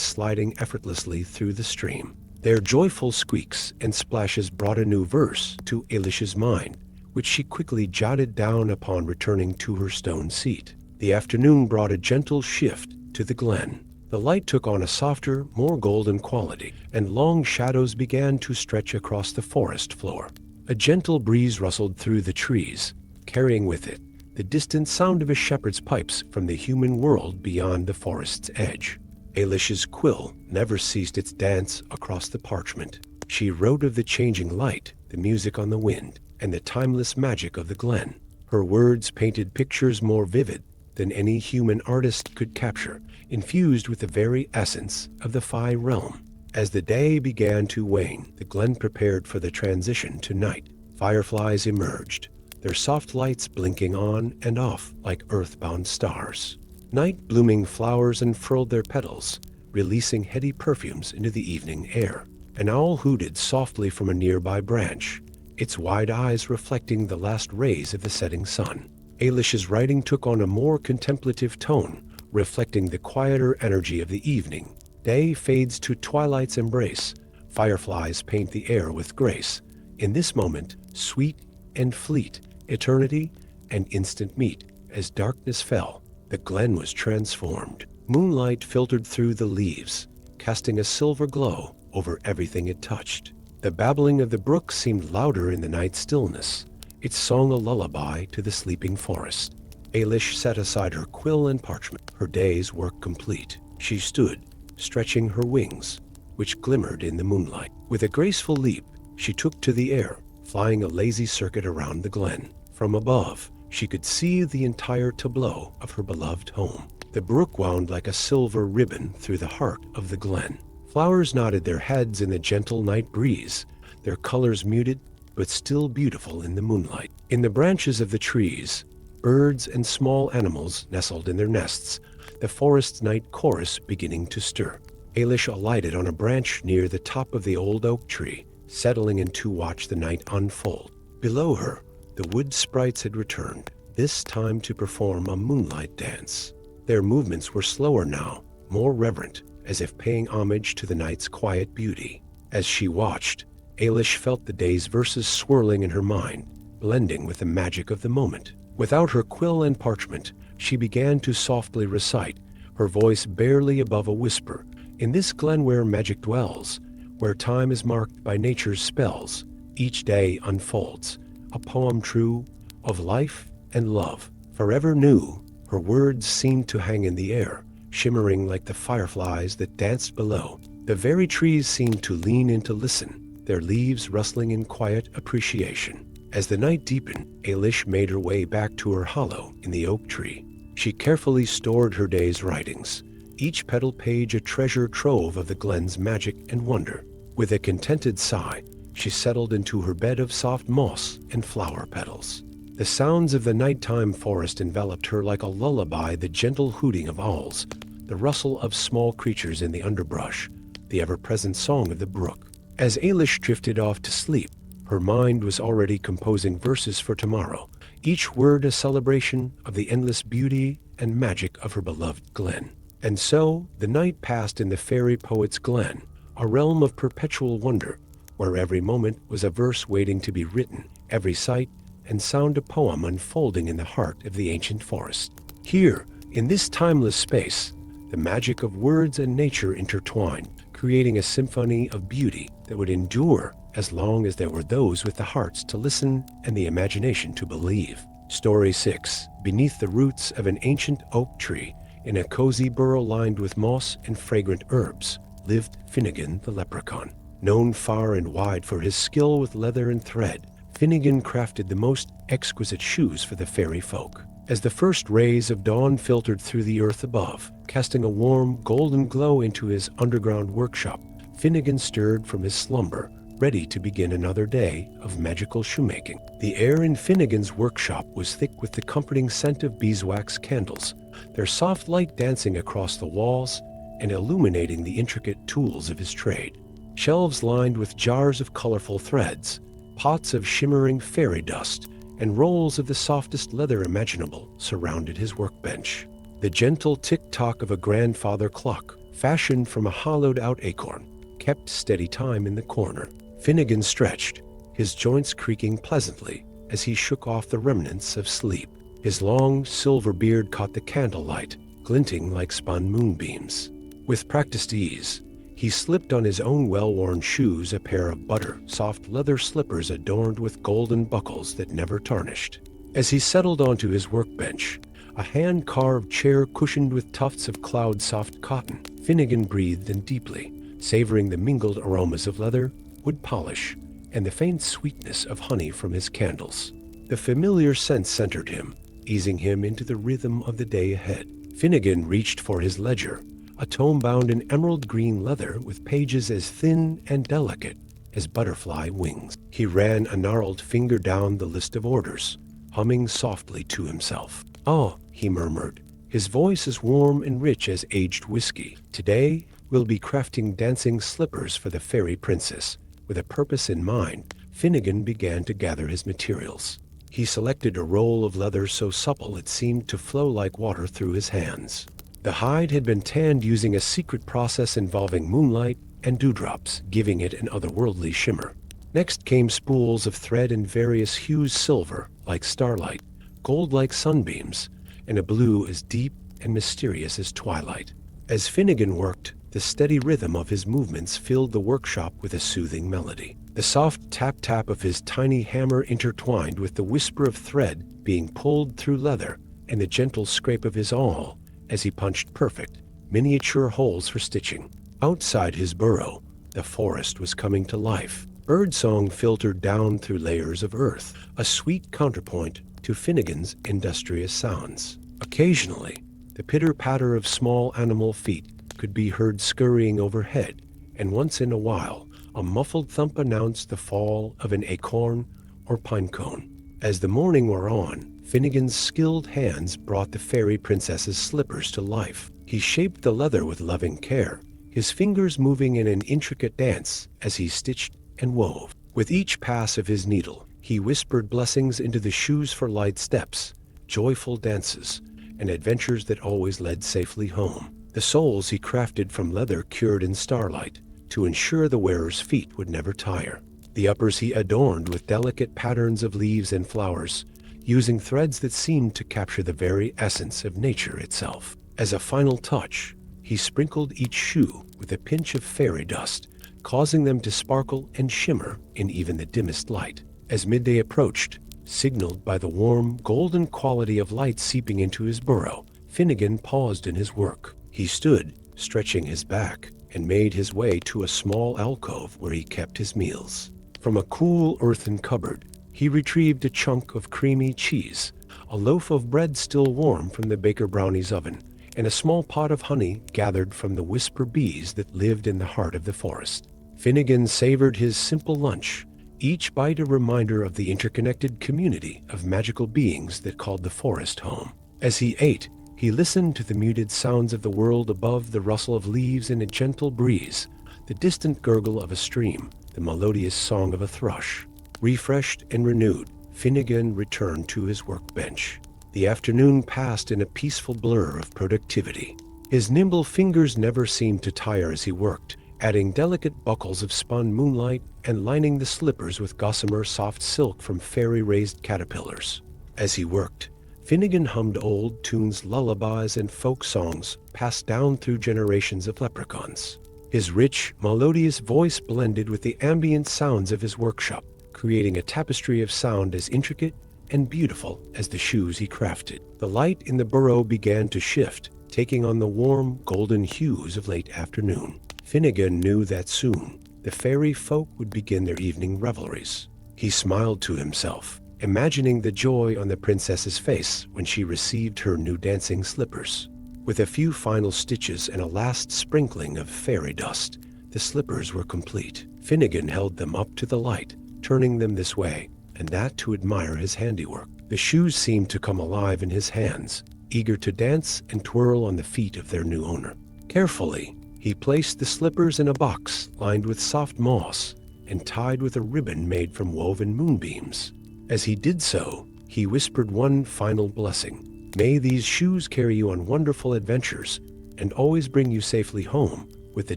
sliding effortlessly through the stream. Their joyful squeaks and splashes brought a new verse to Ailish's mind, which she quickly jotted down upon returning to her stone seat. The afternoon brought a gentle shift to the glen. The light took on a softer, more golden quality, and long shadows began to stretch across the forest floor. A gentle breeze rustled through the trees, carrying with it the distant sound of a shepherd's pipes from the human world beyond the forest's edge. Ailish's quill never ceased its dance across the parchment. She wrote of the changing light, the music on the wind, and the timeless magic of the glen. Her words painted pictures more vivid than any human artist could capture, infused with the very essence of the Fae realm. As the day began to wane, the glen prepared for the transition to night. Fireflies emerged, their soft lights blinking on and off like earthbound stars. Night-blooming flowers unfurled their petals, releasing heady perfumes into the evening air. An owl hooted softly from a nearby branch, its wide eyes reflecting the last rays of the setting sun. Ailish's writing took on a more contemplative tone, reflecting the quieter energy of the evening. Day fades to twilight's embrace. Fireflies paint the air with grace. In this moment, sweet and fleet, eternity and instant meet. As darkness fell, the glen was transformed. Moonlight filtered through the leaves, casting a silver glow over everything it touched. The babbling of the brook seemed louder in the night stillness, its song a lullaby to the sleeping forest. Ailish set aside her quill and parchment, her day's work complete. She stood, stretching her wings, which glimmered in the moonlight. With a graceful leap, she took to the air, flying a lazy circuit around the glen. From above, she could see the entire tableau of her beloved home. The brook wound like a silver ribbon through the heart of the glen. Flowers nodded their heads in the gentle night breeze, their colors muted but still beautiful in the moonlight. In the branches of the trees, birds and small animals nestled in their nests, the forest's night chorus beginning to stir. Ailish alighted on a branch near the top of the old oak tree, settling in to watch the night unfold. Below her, the wood sprites had returned, this time to perform a moonlight dance. Their movements were slower now, more reverent, as if paying homage to the night's quiet beauty. As she watched, Ailish felt the day's verses swirling in her mind, blending with the magic of the moment. Without her quill and parchment, she began to softly recite, her voice barely above a whisper. In this glen where magic dwells, where time is marked by nature's spells, each day unfolds a poem true of life and love, forever new. Her words seemed to hang in the air, shimmering like the fireflies that danced below. The very trees seemed to lean in to listen, their leaves rustling in quiet appreciation. As the night deepened, Ailish made her way back to her hollow in the oak tree. She carefully stored her day's writings, each petal page a treasure trove of the glen's magic and wonder. With a contented sigh, she settled into her bed of soft moss and flower petals. The sounds of the nighttime forest enveloped her like a lullaby, the gentle hooting of owls, the rustle of small creatures in the underbrush, the ever-present song of the brook. As Ailish drifted off to sleep, her mind was already composing verses for tomorrow, each word a celebration of the endless beauty and magic of her beloved glen. And so, the night passed in the fairy poet's glen, a realm of perpetual wonder, where every moment was a verse waiting to be written, every sight and sound a poem unfolding in the heart of the ancient forest. Here, in this timeless space, the magic of words and nature intertwined, creating a symphony of beauty that would endure as long as there were those with the hearts to listen and the imagination to believe. Story 6. Beneath the roots of an ancient oak tree, in a cozy burrow lined with moss and fragrant herbs, lived Finnegan the leprechaun. Known far and wide for his skill with leather and thread, Finnegan crafted the most exquisite shoes for the fairy folk. As the first rays of dawn filtered through the earth above, casting a warm, golden glow into his underground workshop, Finnegan stirred from his slumber, ready to begin another day of magical shoemaking. The air in Finnegan's workshop was thick with the comforting scent of beeswax candles, their soft light dancing across the walls and illuminating the intricate tools of his trade. Shelves lined with jars of colorful threads, pots of shimmering fairy dust, and rolls of the softest leather imaginable surrounded his workbench. The gentle tick-tock of a grandfather clock, fashioned from a hollowed-out acorn, kept steady time in the corner. Finnegan stretched, his joints creaking pleasantly as he shook off the remnants of sleep. His long, silver beard caught the candlelight, glinting like spun moonbeams. With practiced ease, he slipped on his own well-worn shoes a pair of soft leather slippers adorned with golden buckles that never tarnished. As he settled onto his workbench, a hand-carved chair cushioned with tufts of cloud-soft cotton, Finnegan breathed in deeply, savoring the mingled aromas of leather, wood polish, and the faint sweetness of honey from his candles. The familiar scent centered him, easing him into the rhythm of the day ahead. Finnegan reached for his ledger, a tome bound in emerald green leather with pages as thin and delicate as butterfly wings. He ran a gnarled finger down the list of orders, humming softly to himself. "Oh," he murmured, his voice as warm and rich as aged whiskey. "Today, we'll be crafting dancing slippers for the fairy princess." With a purpose in mind, Finnegan began to gather his materials. He selected a roll of leather so supple it seemed to flow like water through his hands. The hide had been tanned using a secret process involving moonlight and dewdrops, giving it an otherworldly shimmer. Next came spools of thread in various hues: silver, like starlight, gold like sunbeams, and a blue as deep and mysterious as twilight. As Finnegan worked, the steady rhythm of his movements filled the workshop with a soothing melody. The soft tap-tap of his tiny hammer intertwined with the whisper of thread being pulled through leather and the gentle scrape of his awl as he punched perfect, miniature holes for stitching. Outside his burrow, the forest was coming to life. Birdsong filtered down through layers of earth, a sweet counterpoint to Finnegan's industrious sounds. Occasionally, the pitter-patter of small animal feet could be heard scurrying overhead, and once in a while, a muffled thump announced the fall of an acorn or pinecone. As the morning wore on, Finnegan's skilled hands brought the fairy princess's slippers to life. He shaped the leather with loving care, his fingers moving in an intricate dance as he stitched and wove. With each pass of his needle, he whispered blessings into the shoes for light steps, joyful dances, and adventures that always led safely home. The soles he crafted from leather cured in starlight to ensure the wearer's feet would never tire. The uppers he adorned with delicate patterns of leaves and flowers, using threads that seemed to capture the very essence of nature itself. As a final touch, he sprinkled each shoe with a pinch of fairy dust, causing them to sparkle and shimmer in even the dimmest light. As midday approached, signaled by the warm, golden quality of light seeping into his burrow, Finnegan paused in his work. He stood, stretching his back, and made his way to a small alcove where he kept his meals. From a cool earthen cupboard, he retrieved a chunk of creamy cheese, a loaf of bread still warm from the baker brownie's oven, and a small pot of honey gathered from the whisper bees that lived in the heart of the forest. Finnegan savored his simple lunch, each bite a reminder of the interconnected community of magical beings that called the forest home. As he ate, he listened to the muted sounds of the world above, the rustle of leaves in a gentle breeze, the distant gurgle of a stream, the melodious song of a thrush. Refreshed and renewed, Finnegan returned to his workbench. The afternoon passed in a peaceful blur of productivity. His nimble fingers never seemed to tire as he worked, adding delicate buckles of spun moonlight and lining the slippers with gossamer soft silk from fairy-raised caterpillars. As he worked, Finnegan hummed old tunes, lullabies, and folk songs passed down through generations of leprechauns. His rich, melodious voice blended with the ambient sounds of his workshop, creating a tapestry of sound as intricate and beautiful as the shoes he crafted. The light in the burrow began to shift, taking on the warm, golden hues of late afternoon. Finnegan knew that soon the fairy folk would begin their evening revelries. He smiled to himself, imagining the joy on the princess's face when she received her new dancing slippers. With a few final stitches and a last sprinkling of fairy dust, the slippers were complete. Finnegan held them up to the light, turning them this way and that to admire his handiwork. The shoes seemed to come alive in his hands, eager to dance and twirl on the feet of their new owner. Carefully, he placed the slippers in a box lined with soft moss and tied with a ribbon made from woven moonbeams. As he did so, he whispered one final blessing. "May these shoes carry you on wonderful adventures and always bring you safely home." With the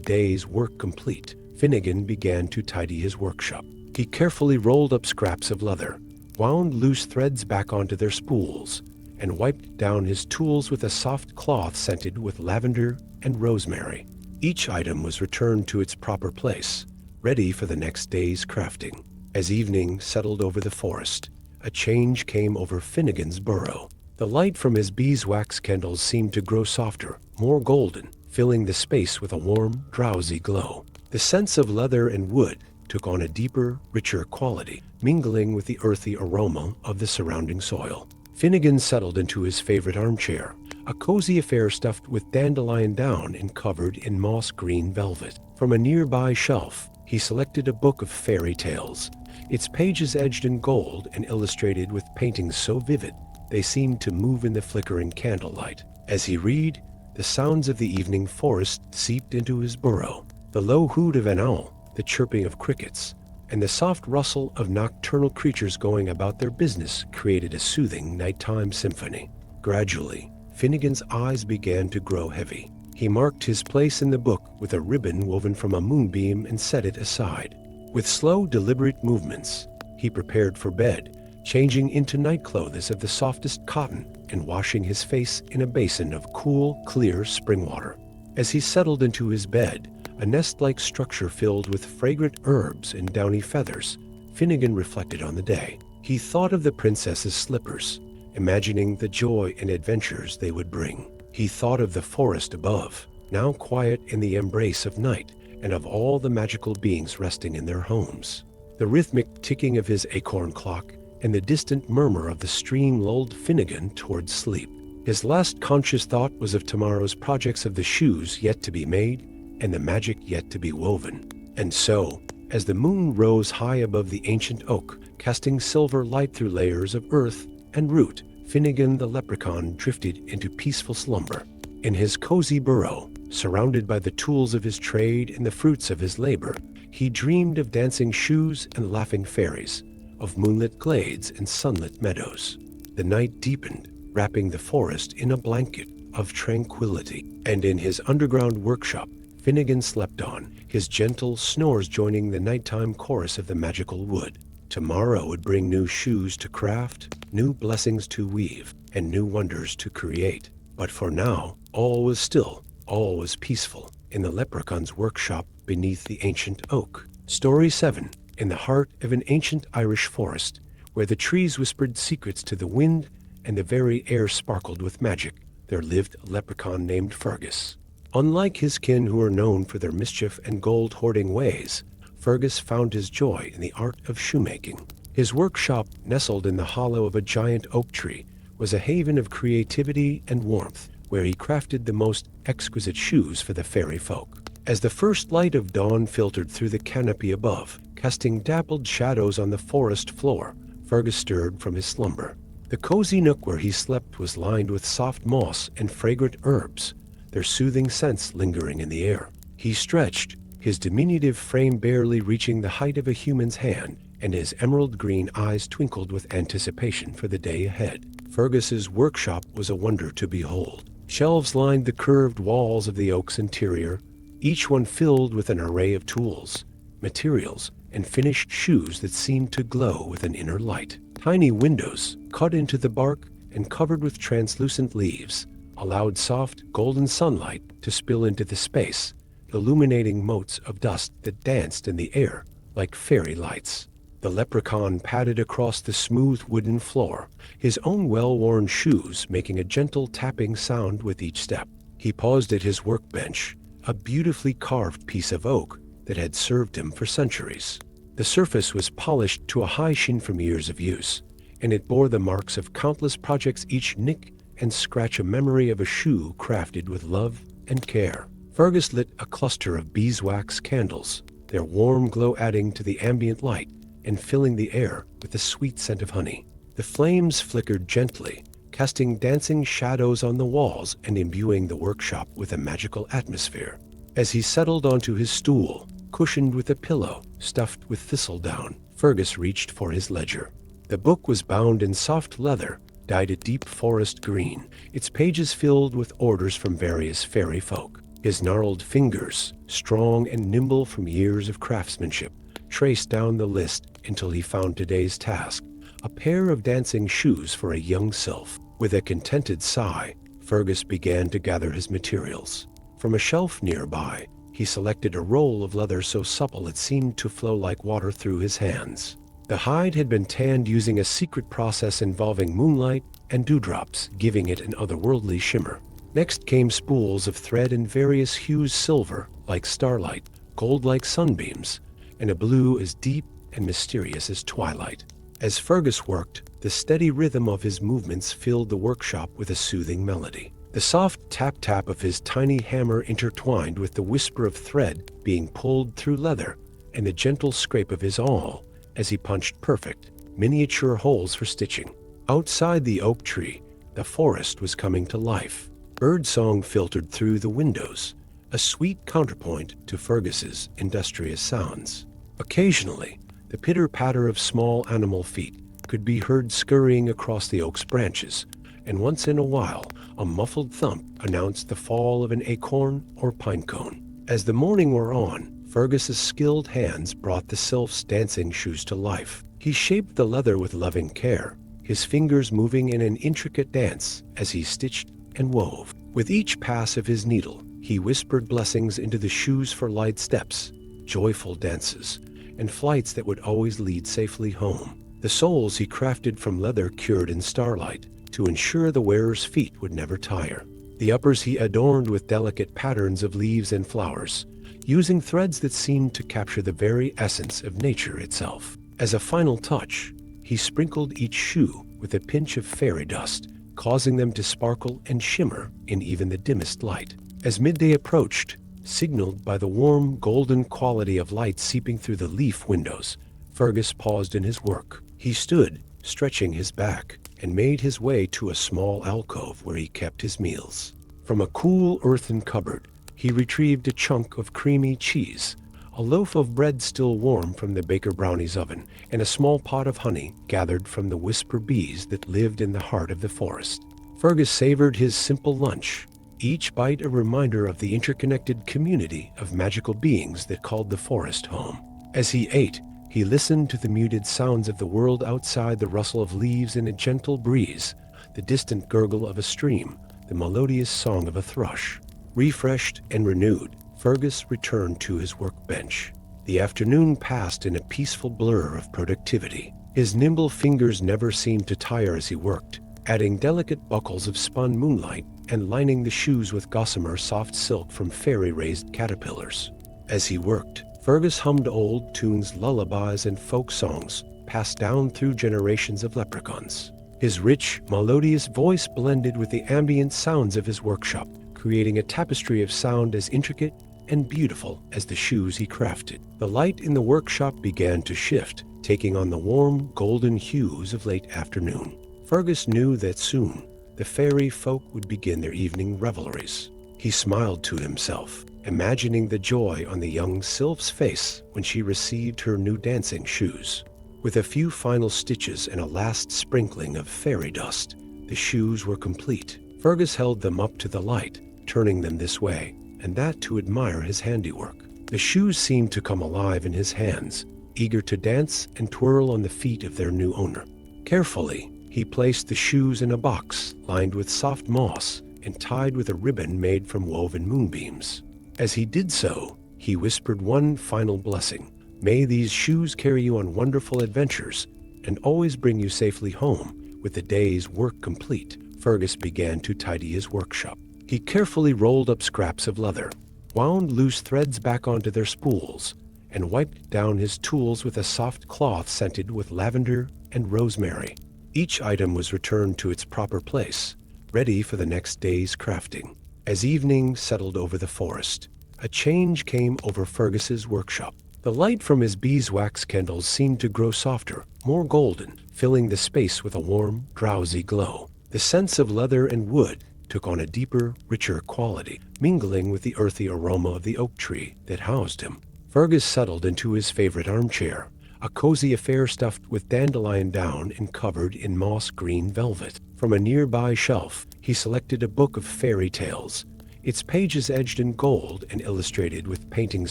day's work complete, Finnegan began to tidy his workshop. He carefully rolled up scraps of leather, wound loose threads back onto their spools, and wiped down his tools with a soft cloth scented with lavender and rosemary. Each item was returned to its proper place, ready for the next day's crafting. As evening settled over the forest, a change came over Finnegan's burrow. The light from his beeswax candles seemed to grow softer, more golden, filling the space with a warm, drowsy glow. The scents of leather and wood took on a deeper, richer quality, mingling with the earthy aroma of the surrounding soil. Finnegan settled into his favorite armchair, a cozy affair stuffed with dandelion down and covered in moss-green velvet. From a nearby shelf, he selected a book of fairy tales, its pages edged in gold and illustrated with paintings so vivid they seemed to move in the flickering candlelight. As he read, the sounds of the evening forest seeped into his burrow. The low hoot of an owl, the chirping of crickets, and the soft rustle of nocturnal creatures going about their business created a soothing nighttime symphony. Gradually, Finnegan's eyes began to grow heavy. He marked his place in the book with a ribbon woven from a moonbeam and set it aside. With slow, deliberate movements, he prepared for bed, changing into nightclothes of the softest cotton and washing his face in a basin of cool, clear spring water. As he settled into his bed, a nest-like structure filled with fragrant herbs and downy feathers, Finnegan reflected on the day. He thought of the princess's slippers, imagining the joy and adventures they would bring. He thought of the forest above, now quiet in the embrace of night, and of all the magical beings resting in their homes. The rhythmic ticking of his acorn clock and the distant murmur of the stream lulled Finnegan towards sleep. His last conscious thought was of tomorrow's projects, of the shoes yet to be made and the magic yet to be woven. And so, as the moon rose high above the ancient oak, casting silver light through layers of earth and root, Finnegan the leprechaun drifted into peaceful slumber. In his cozy burrow, surrounded by the tools of his trade and the fruits of his labor, he dreamed of dancing shoes and laughing fairies, of moonlit glades and sunlit meadows. The night deepened, wrapping the forest in a blanket of tranquility. And in his underground workshop, Finnegan slept on, his gentle snores joining the nighttime chorus of the magical wood. Tomorrow would bring new shoes to craft, new blessings to weave, and new wonders to create. But for now, all was still, all was peaceful, in the leprechaun's workshop beneath the ancient oak. Story 7. In the heart of an ancient Irish forest, where the trees whispered secrets to the wind and the very air sparkled with magic, there lived a leprechaun named Fergus. Unlike his kin who are known for their mischief and gold-hoarding ways, Fergus found his joy in the art of shoemaking. His workshop, nestled in the hollow of a giant oak tree, was a haven of creativity and warmth, where he crafted the most exquisite shoes for the fairy folk. As the first light of dawn filtered through the canopy above, casting dappled shadows on the forest floor, Fergus stirred from his slumber. The cozy nook where he slept was lined with soft moss and fragrant herbs, their soothing scents lingering in the air. He stretched, his diminutive frame barely reaching the height of a human's hand, and his emerald green eyes twinkled with anticipation for the day ahead. Fergus's workshop was a wonder to behold. Shelves lined the curved walls of the oak's interior, each one filled with an array of tools, materials, and finished shoes that seemed to glow with an inner light. Tiny windows, cut into the bark and covered with translucent leaves, allowed soft, golden sunlight to spill into the space, illuminating motes of dust that danced in the air like fairy lights. The leprechaun padded across the smooth wooden floor, his own well-worn shoes making a gentle tapping sound with each step. He paused at his workbench, a beautifully carved piece of oak that had served him for centuries. The surface was polished to a high sheen from years of use, and it bore the marks of countless projects, each nick and scratch a memory of a shoe crafted with love and care. Fergus lit a cluster of beeswax candles, their warm glow adding to the ambient light and filling the air with the sweet scent of honey. The flames flickered gently, casting dancing shadows on the walls and imbuing the workshop with a magical atmosphere. As he settled onto his stool, cushioned with a pillow stuffed with thistledown, Fergus reached for his ledger. The book was bound in soft leather, dyed a deep forest green, its pages filled with orders from various fairy folk. His gnarled fingers, strong and nimble from years of craftsmanship, traced down the list until he found today's task, a pair of dancing shoes for a young sylph. With a contented sigh, Fergus began to gather his materials. From a shelf nearby, he selected a roll of leather so supple it seemed to flow like water through his hands. The hide had been tanned using a secret process involving moonlight and dewdrops, giving it an otherworldly shimmer. Next came spools of thread in various hues, silver like starlight, gold like sunbeams, and a blue as deep and mysterious as twilight. As Fergus worked, the steady rhythm of his movements filled the workshop with a soothing melody. The soft tap-tap of his tiny hammer intertwined with the whisper of thread being pulled through leather and the gentle scrape of his awl as he punched perfect, miniature holes for stitching. Outside the oak tree, the forest was coming to life. Birdsong filtered through the windows, a sweet counterpoint to Fergus's industrious sounds. Occasionally, the pitter-patter of small animal feet could be heard scurrying across the oak's branches, and once in a while, a muffled thump announced the fall of an acorn or pinecone. As the morning wore on, Fergus's skilled hands brought the sylph's dancing shoes to life. He shaped the leather with loving care, his fingers moving in an intricate dance as he stitched and wove. With each pass of his needle, he whispered blessings into the shoes for light steps, joyful dances, and flights that would always lead safely home. The soles he crafted from leather cured in starlight to ensure the wearer's feet would never tire. The uppers he adorned with delicate patterns of leaves and flowers, using threads that seemed to capture the very essence of nature itself. As a final touch, he sprinkled each shoe with a pinch of fairy dust, causing them to sparkle and shimmer in even the dimmest light. As midday approached, signaled by the warm, golden quality of light seeping through the leaf windows, Fergus paused in his work. He stood, stretching his back, and made his way to a small alcove where he kept his meals. From a cool earthen cupboard, he retrieved a chunk of creamy cheese, a loaf of bread still warm from the baker brownie's oven, and a small pot of honey gathered from the whisper bees that lived in the heart of the forest. Fergus savored his simple lunch, each bite a reminder of the interconnected community of magical beings that called the forest home. As he ate, he listened to the muted sounds of the world outside, the rustle of leaves in a gentle breeze, the distant gurgle of a stream, the melodious song of a thrush. Refreshed and renewed, Fergus returned to his workbench. The afternoon passed in a peaceful blur of productivity. His nimble fingers never seemed to tire as he worked, adding delicate buckles of spun moonlight and lining the shoes with gossamer soft silk from fairy-raised caterpillars. As he worked, Fergus hummed old tunes, lullabies, and folk songs passed down through generations of leprechauns. His rich, melodious voice blended with the ambient sounds of his workshop, creating a tapestry of sound as intricate and beautiful as the shoes he crafted. The light in the workshop began to shift, taking on the warm, golden hues of late afternoon. Fergus knew that soon the fairy folk would begin their evening revelries. He smiled to himself, imagining the joy on the young sylph's face when she received her new dancing shoes. With a few final stitches and a last sprinkling of fairy dust, the shoes were complete. Fergus held them up to the light, turning them this way and that to admire his handiwork. The shoes seemed to come alive in his hands, eager to dance and twirl on the feet of their new owner. Carefully, he placed the shoes in a box lined with soft moss and tied with a ribbon made from woven moonbeams. As he did so, he whispered one final blessing. May these shoes carry you on wonderful adventures and always bring you safely home. With the day's work complete, Fergus began to tidy his workshop. He carefully rolled up scraps of leather, wound loose threads back onto their spools, and wiped down his tools with a soft cloth scented with lavender and rosemary. Each item was returned to its proper place, ready for the next day's crafting. As evening settled over the forest, a change came over Fergus's workshop. The light from his beeswax candles seemed to grow softer, more golden, filling the space with a warm, drowsy glow. The scents of leather and wood took on a deeper, richer quality, mingling with the earthy aroma of the oak tree that housed him. Fergus settled into his favorite armchair, a cozy affair stuffed with dandelion down and covered in moss-green velvet. From a nearby shelf, he selected a book of fairy tales, its pages edged in gold and illustrated with paintings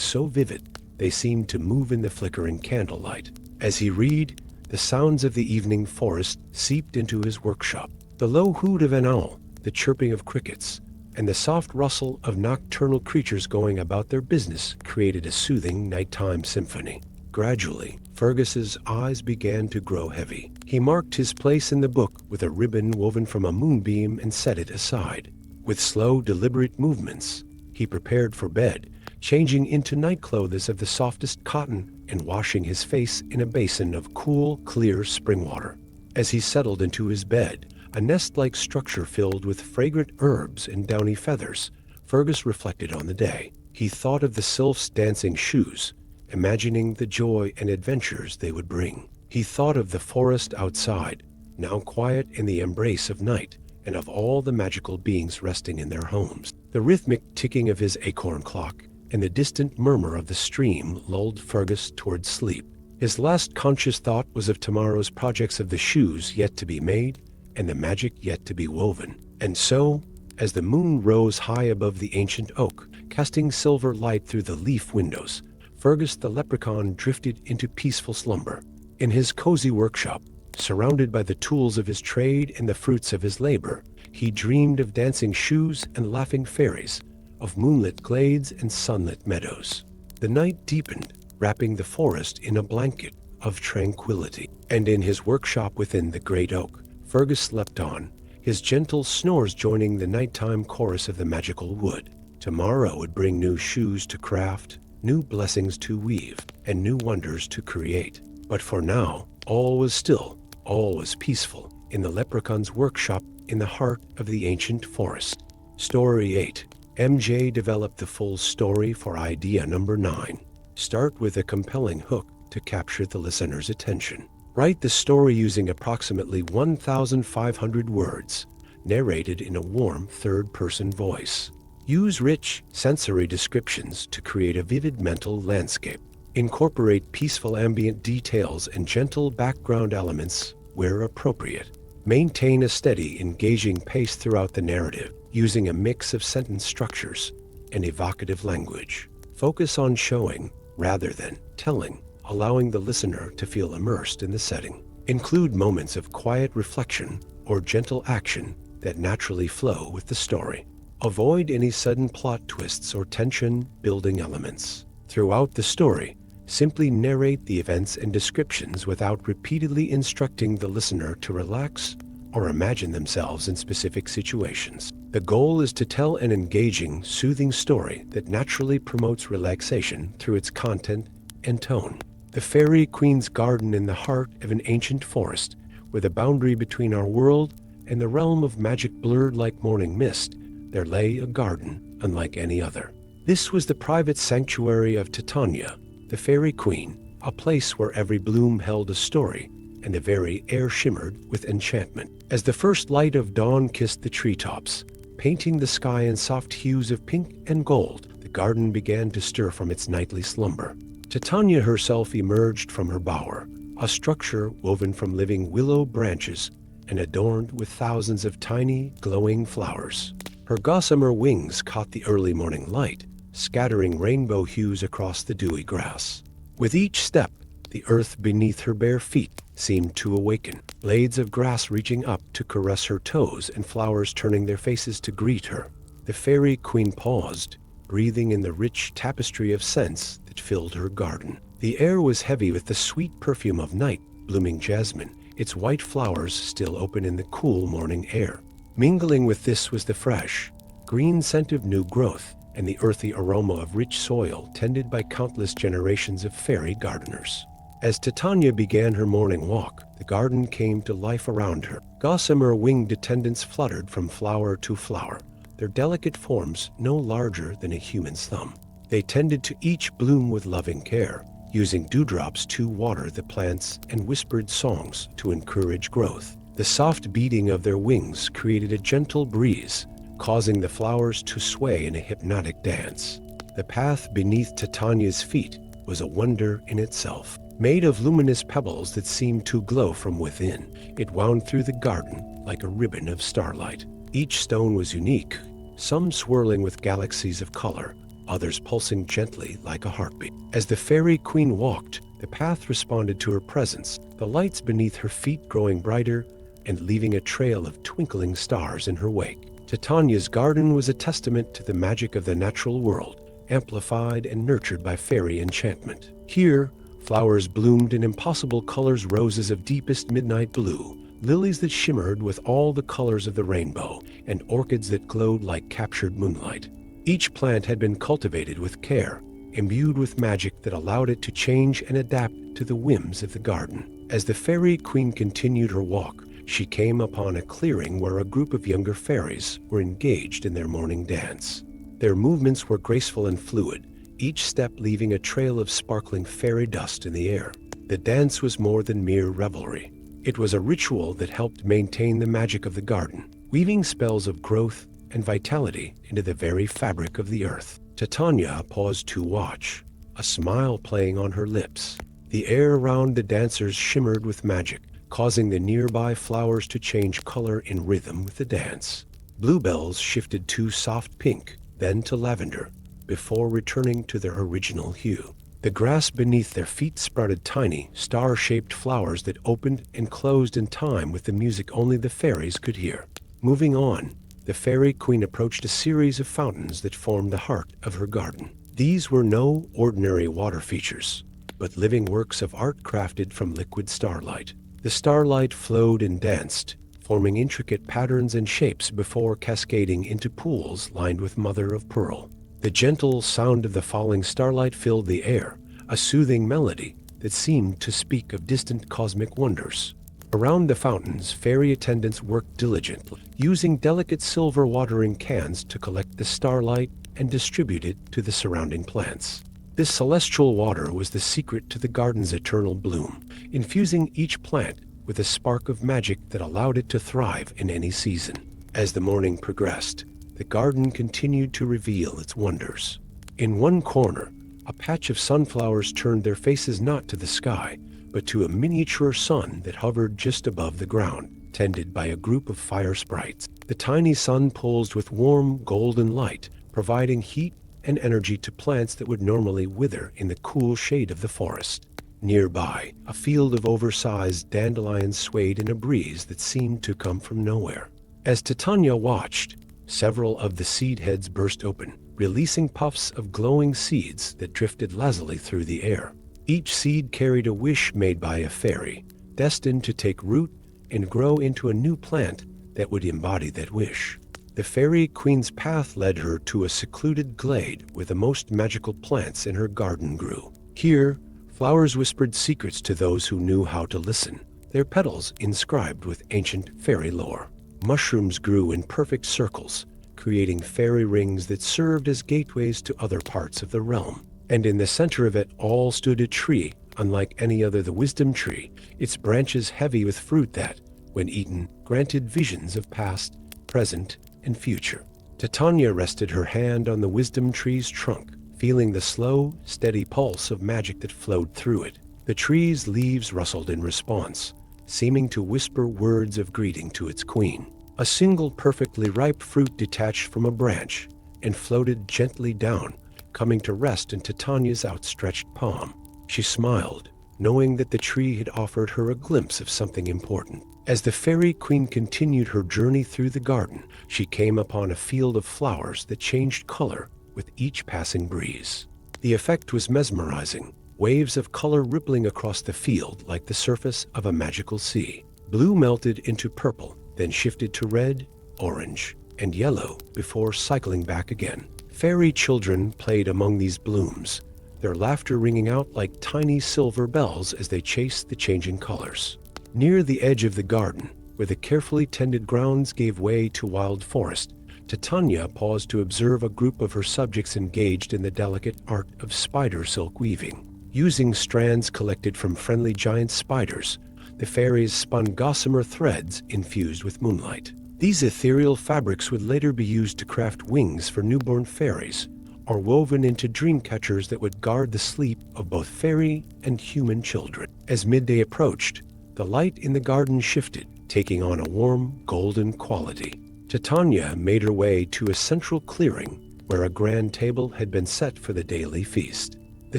so vivid they seemed to move in the flickering candlelight. As he read, the sounds of the evening forest seeped into his workshop. The low hoot of an owl, the chirping of crickets, and the soft rustle of nocturnal creatures going about their business created a soothing nighttime symphony. Gradually, Fergus's eyes began to grow heavy. He marked his place in the book with a ribbon woven from a moonbeam and set it aside. With slow, deliberate movements, he prepared for bed, changing into nightclothes of the softest cotton and washing his face in a basin of cool, clear spring water. As he settled into his bed, a nest-like structure filled with fragrant herbs and downy feathers, Fergus reflected on the day. He thought of the sylphs' dancing shoes, imagining the joy and adventures they would bring. He thought of the forest outside, now quiet in the embrace of night, and of all the magical beings resting in their homes. The rhythmic ticking of his acorn clock and the distant murmur of the stream lulled Fergus towards sleep. His last conscious thought was of tomorrow's projects, of the shoes yet to be made and the magic yet to be woven. And so, as the moon rose high above the ancient oak, casting silver light through the leaf windows, Fergus the leprechaun drifted into peaceful slumber. In his cozy workshop, surrounded by the tools of his trade and the fruits of his labor, he dreamed of dancing shoes and laughing fairies, of moonlit glades and sunlit meadows. The night deepened, wrapping the forest in a blanket of tranquility. And in his workshop within the great oak, Fergus slept on, his gentle snores joining the nighttime chorus of the magical wood. Tomorrow would bring new shoes to craft, new blessings to weave, and new wonders to create. But for now, all was still, all was peaceful, in the leprechaun's workshop in the heart of the ancient forest. Story 8. MJ developed the full story for idea number 9. Start with a compelling hook to capture the listener's attention. Write the story using approximately 1,500 words, narrated in a warm third-person voice. Use rich, sensory descriptions to create a vivid mental landscape. Incorporate peaceful ambient details and gentle background elements where appropriate. Maintain a steady, engaging pace throughout the narrative, using a mix of sentence structures and evocative language. Focus on showing rather than telling, allowing the listener to feel immersed in the setting. Include moments of quiet reflection or gentle action that naturally flow with the story. Avoid any sudden plot twists or tension-building elements. Throughout the story, simply narrate the events and descriptions without repeatedly instructing the listener to relax or imagine themselves in specific situations. The goal is to tell an engaging, soothing story that naturally promotes relaxation through its content and tone. The Fairy Queen's garden in the heart of an ancient forest, where the boundary between our world and the realm of magic blurred like morning mist, there lay a garden unlike any other. This was the private sanctuary of Titania, the Fairy Queen, a place where every bloom held a story, and the very air shimmered with enchantment. As the first light of dawn kissed the treetops, painting the sky in soft hues of pink and gold, the garden began to stir from its nightly slumber. Titania herself emerged from her bower, a structure woven from living willow branches and adorned with thousands of tiny, glowing flowers. Her gossamer wings caught the early morning light, scattering rainbow hues across the dewy grass. With each step, the earth beneath her bare feet seemed to awaken, blades of grass reaching up to caress her toes and flowers turning their faces to greet her. The Fairy Queen paused, breathing in the rich tapestry of scents that filled her garden. The air was heavy with the sweet perfume of night-blooming jasmine, its white flowers still open in the cool morning air. Mingling with this was the fresh, green scent of new growth and the earthy aroma of rich soil tended by countless generations of fairy gardeners. As Titania began her morning walk, the garden came to life around her. Gossamer winged attendants fluttered from flower to flower, their delicate forms no larger than a human's thumb. They tended to each bloom with loving care, using dewdrops to water the plants and whispered songs to encourage growth. The soft beating of their wings created a gentle breeze, causing the flowers to sway in a hypnotic dance. The path beneath Titania's feet was a wonder in itself. Made of luminous pebbles that seemed to glow from within, it wound through the garden like a ribbon of starlight. Each stone was unique, some swirling with galaxies of color, others pulsing gently like a heartbeat. As the fairy queen walked, the path responded to her presence, the lights beneath her feet growing brighter and leaving a trail of twinkling stars in her wake. Titania's garden was a testament to the magic of the natural world, amplified and nurtured by fairy enchantment. Here, flowers bloomed in impossible colors, roses of deepest midnight blue, lilies that shimmered with all the colors of the rainbow, and orchids that glowed like captured moonlight. Each plant had been cultivated with care, imbued with magic that allowed it to change and adapt to the whims of the garden. As the fairy queen continued her walk, she came upon a clearing where a group of younger fairies were engaged in their morning dance. Their movements were graceful and fluid, each step leaving a trail of sparkling fairy dust in the air. The dance was more than mere revelry. It was a ritual that helped maintain the magic of the garden, weaving spells of growth and vitality into the very fabric of the earth. Titania paused to watch, a smile playing on her lips. The air around the dancers shimmered with magic, causing the nearby flowers to change color in rhythm with the dance. Bluebells shifted to soft pink, then to lavender, before returning to their original hue. The grass beneath their feet sprouted tiny, star-shaped flowers that opened and closed in time with the music only the fairies could hear. Moving on, the fairy queen approached a series of fountains that formed the heart of her garden. These were no ordinary water features, but living works of art crafted from liquid starlight. The starlight flowed and danced, forming intricate patterns and shapes before cascading into pools lined with mother of pearl. The gentle sound of the falling starlight filled the air, a soothing melody that seemed to speak of distant cosmic wonders. Around the fountains, fairy attendants worked diligently, using delicate silver watering cans to collect the starlight and distribute it to the surrounding plants. This celestial water was the secret to the garden's eternal bloom, infusing each plant with a spark of magic that allowed it to thrive in any season. As the morning progressed, the garden continued to reveal its wonders. In one corner, a patch of sunflowers turned their faces not to the sky, but to a miniature sun that hovered just above the ground, tended by a group of fire sprites. The tiny sun pulsed with warm, golden light, providing heat and energy to plants that would normally wither in the cool shade of the forest. Nearby, a field of oversized dandelions swayed in a breeze that seemed to come from nowhere. As Titania watched, several of the seed heads burst open, releasing puffs of glowing seeds that drifted lazily through the air. Each seed carried a wish made by a fairy, destined to take root and grow into a new plant that would embody that wish. The fairy queen's path led her to a secluded glade where the most magical plants in her garden grew. Here, flowers whispered secrets to those who knew how to listen, their petals inscribed with ancient fairy lore. Mushrooms grew in perfect circles, creating fairy rings that served as gateways to other parts of the realm. And in the center of it all stood a tree, unlike any other, the wisdom tree, its branches heavy with fruit that, when eaten, granted visions of past, present, and future. Titania rested her hand on the wisdom tree's trunk, feeling the slow, steady pulse of magic that flowed through it. The tree's leaves rustled in response, seeming to whisper words of greeting to its queen. A single perfectly ripe fruit detached from a branch and floated gently down, coming to rest in Titania's outstretched palm. She smiled, knowing that the tree had offered her a glimpse of something important. As the fairy queen continued her journey through the garden, she came upon a field of flowers that changed color with each passing breeze. The effect was mesmerizing, waves of color rippling across the field like the surface of a magical sea. Blue melted into purple, then shifted to red, orange, and yellow before cycling back again. Fairy children played among these blooms, their laughter ringing out like tiny silver bells as they chased the changing colors. Near the edge of the garden, where the carefully tended grounds gave way to wild forest, Titania paused to observe a group of her subjects engaged in the delicate art of spider silk weaving. Using strands collected from friendly giant spiders, the fairies spun gossamer threads infused with moonlight. These ethereal fabrics would later be used to craft wings for newborn fairies, or woven into dream catchers that would guard the sleep of both fairy and human children. As midday approached, the light in the garden shifted, taking on a warm, golden quality. Titania made her way to a central clearing where a grand table had been set for the daily feast. The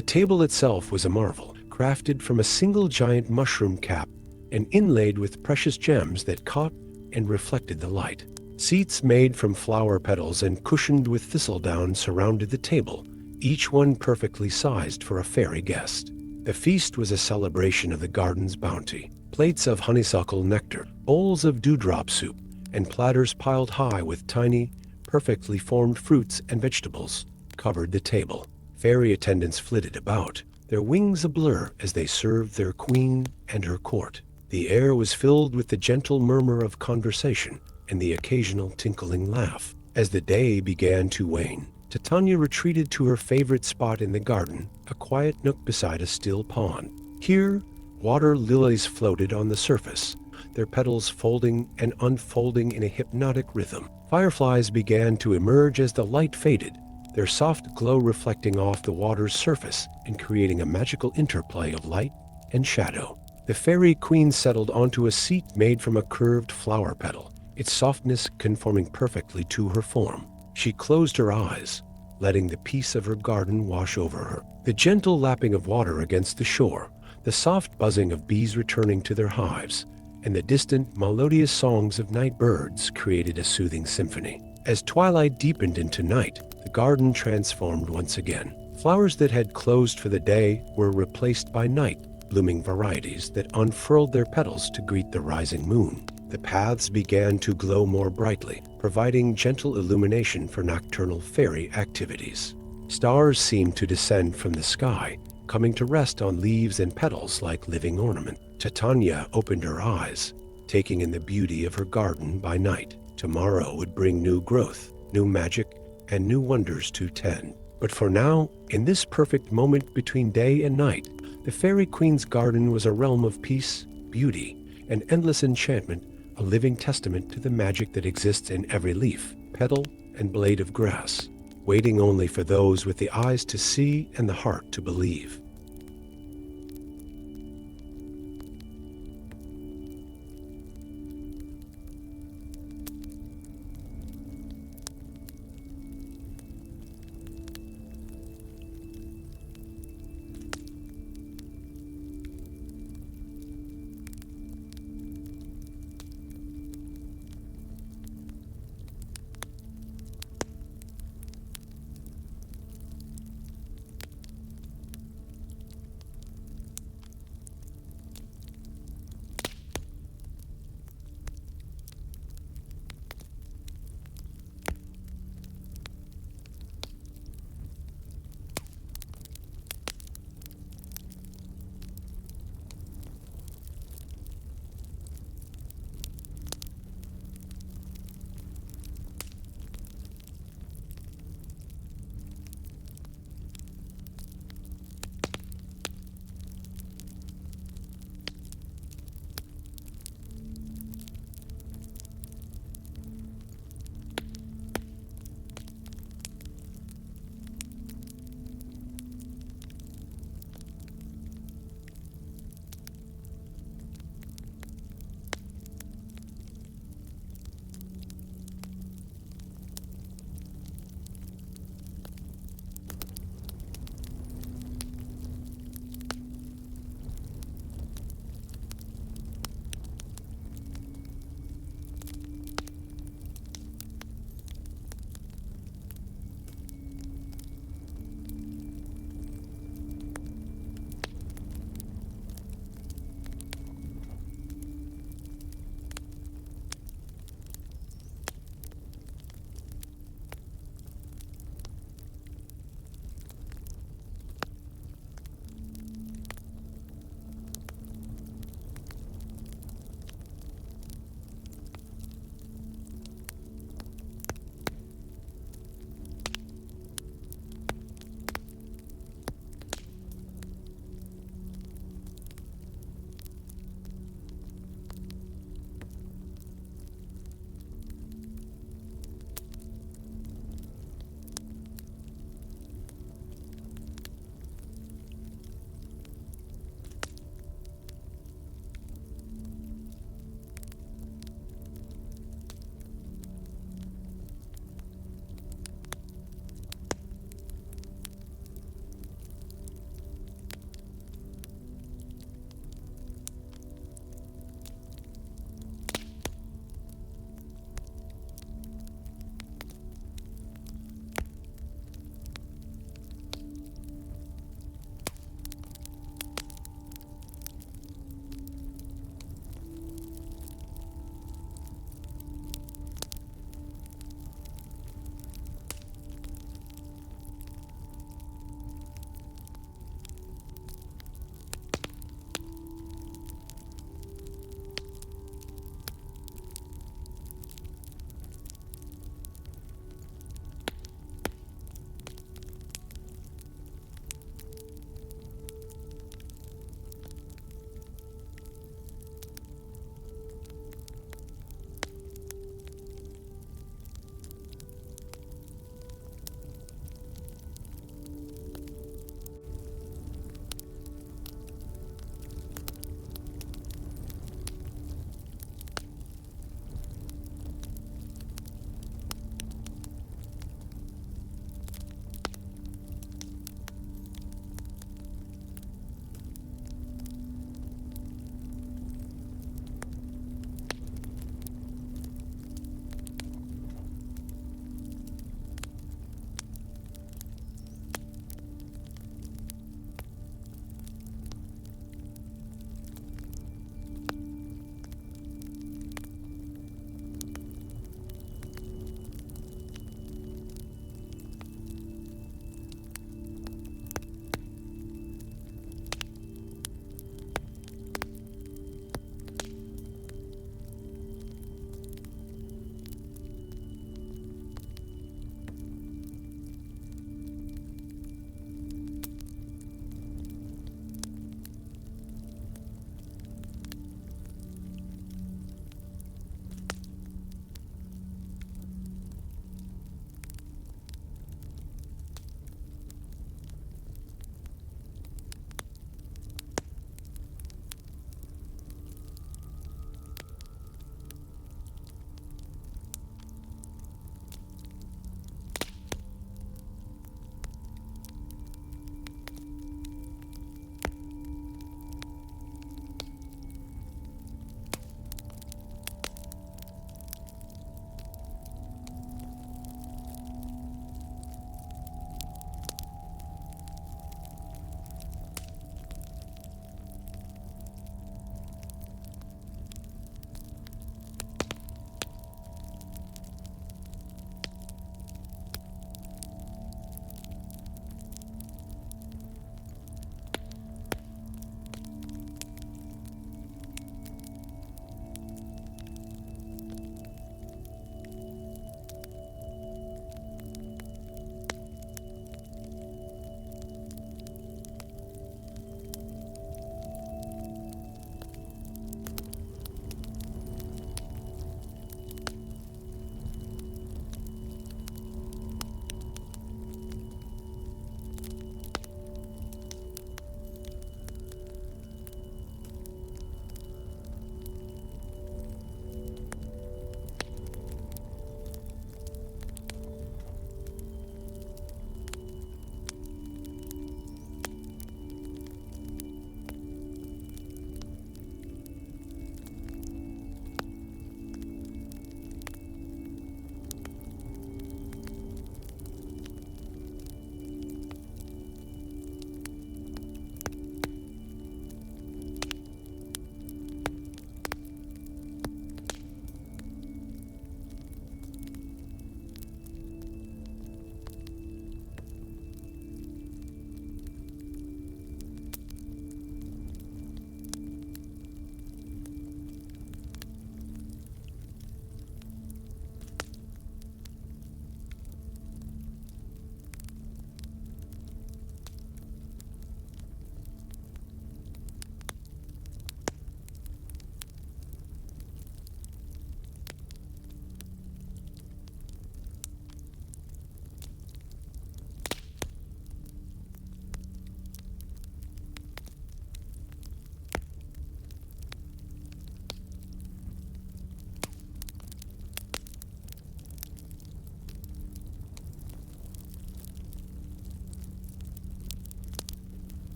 table itself was a marvel, crafted from a single giant mushroom cap and inlaid with precious gems that caught and reflected the light. Seats made from flower petals and cushioned with thistledown surrounded the table, each one perfectly sized for a fairy guest. The feast was a celebration of the garden's bounty. Plates of honeysuckle nectar, bowls of dewdrop soup, and platters piled high with tiny, perfectly formed fruits and vegetables covered the table. Fairy attendants flitted about, their wings ablur as they served their queen and her court. The air was filled with the gentle murmur of conversation and the occasional tinkling laugh. As the day began to wane, Titania retreated to her favorite spot in the garden, a quiet nook beside a still pond. Here, water lilies floated on the surface, their petals folding and unfolding in a hypnotic rhythm. Fireflies began to emerge as the light faded, their soft glow reflecting off the water's surface and creating a magical interplay of light and shadow. The fairy queen settled onto a seat made from a curved flower petal, its softness conforming perfectly to her form. She closed her eyes, letting the peace of her garden wash over her. The gentle lapping of water against the shore, the soft buzzing of bees returning to their hives, and the distant, melodious songs of night birds created a soothing symphony. As twilight deepened into night, the garden transformed once again. Flowers that had closed for the day were replaced by night-blooming varieties that unfurled their petals to greet the rising moon. The paths began to glow more brightly, providing gentle illumination for nocturnal fairy activities. Stars seemed to descend from the sky, coming to rest on leaves and petals like living ornaments. Titania opened her eyes, taking in the beauty of her garden by night. Tomorrow would bring new growth, new magic, and new wonders to tend. But for now, in this perfect moment between day and night, the Fairy Queen's garden was a realm of peace, beauty, and endless enchantment, a living testament to the magic that exists in every leaf, petal, and blade of grass, waiting only for those with the eyes to see and the heart to believe.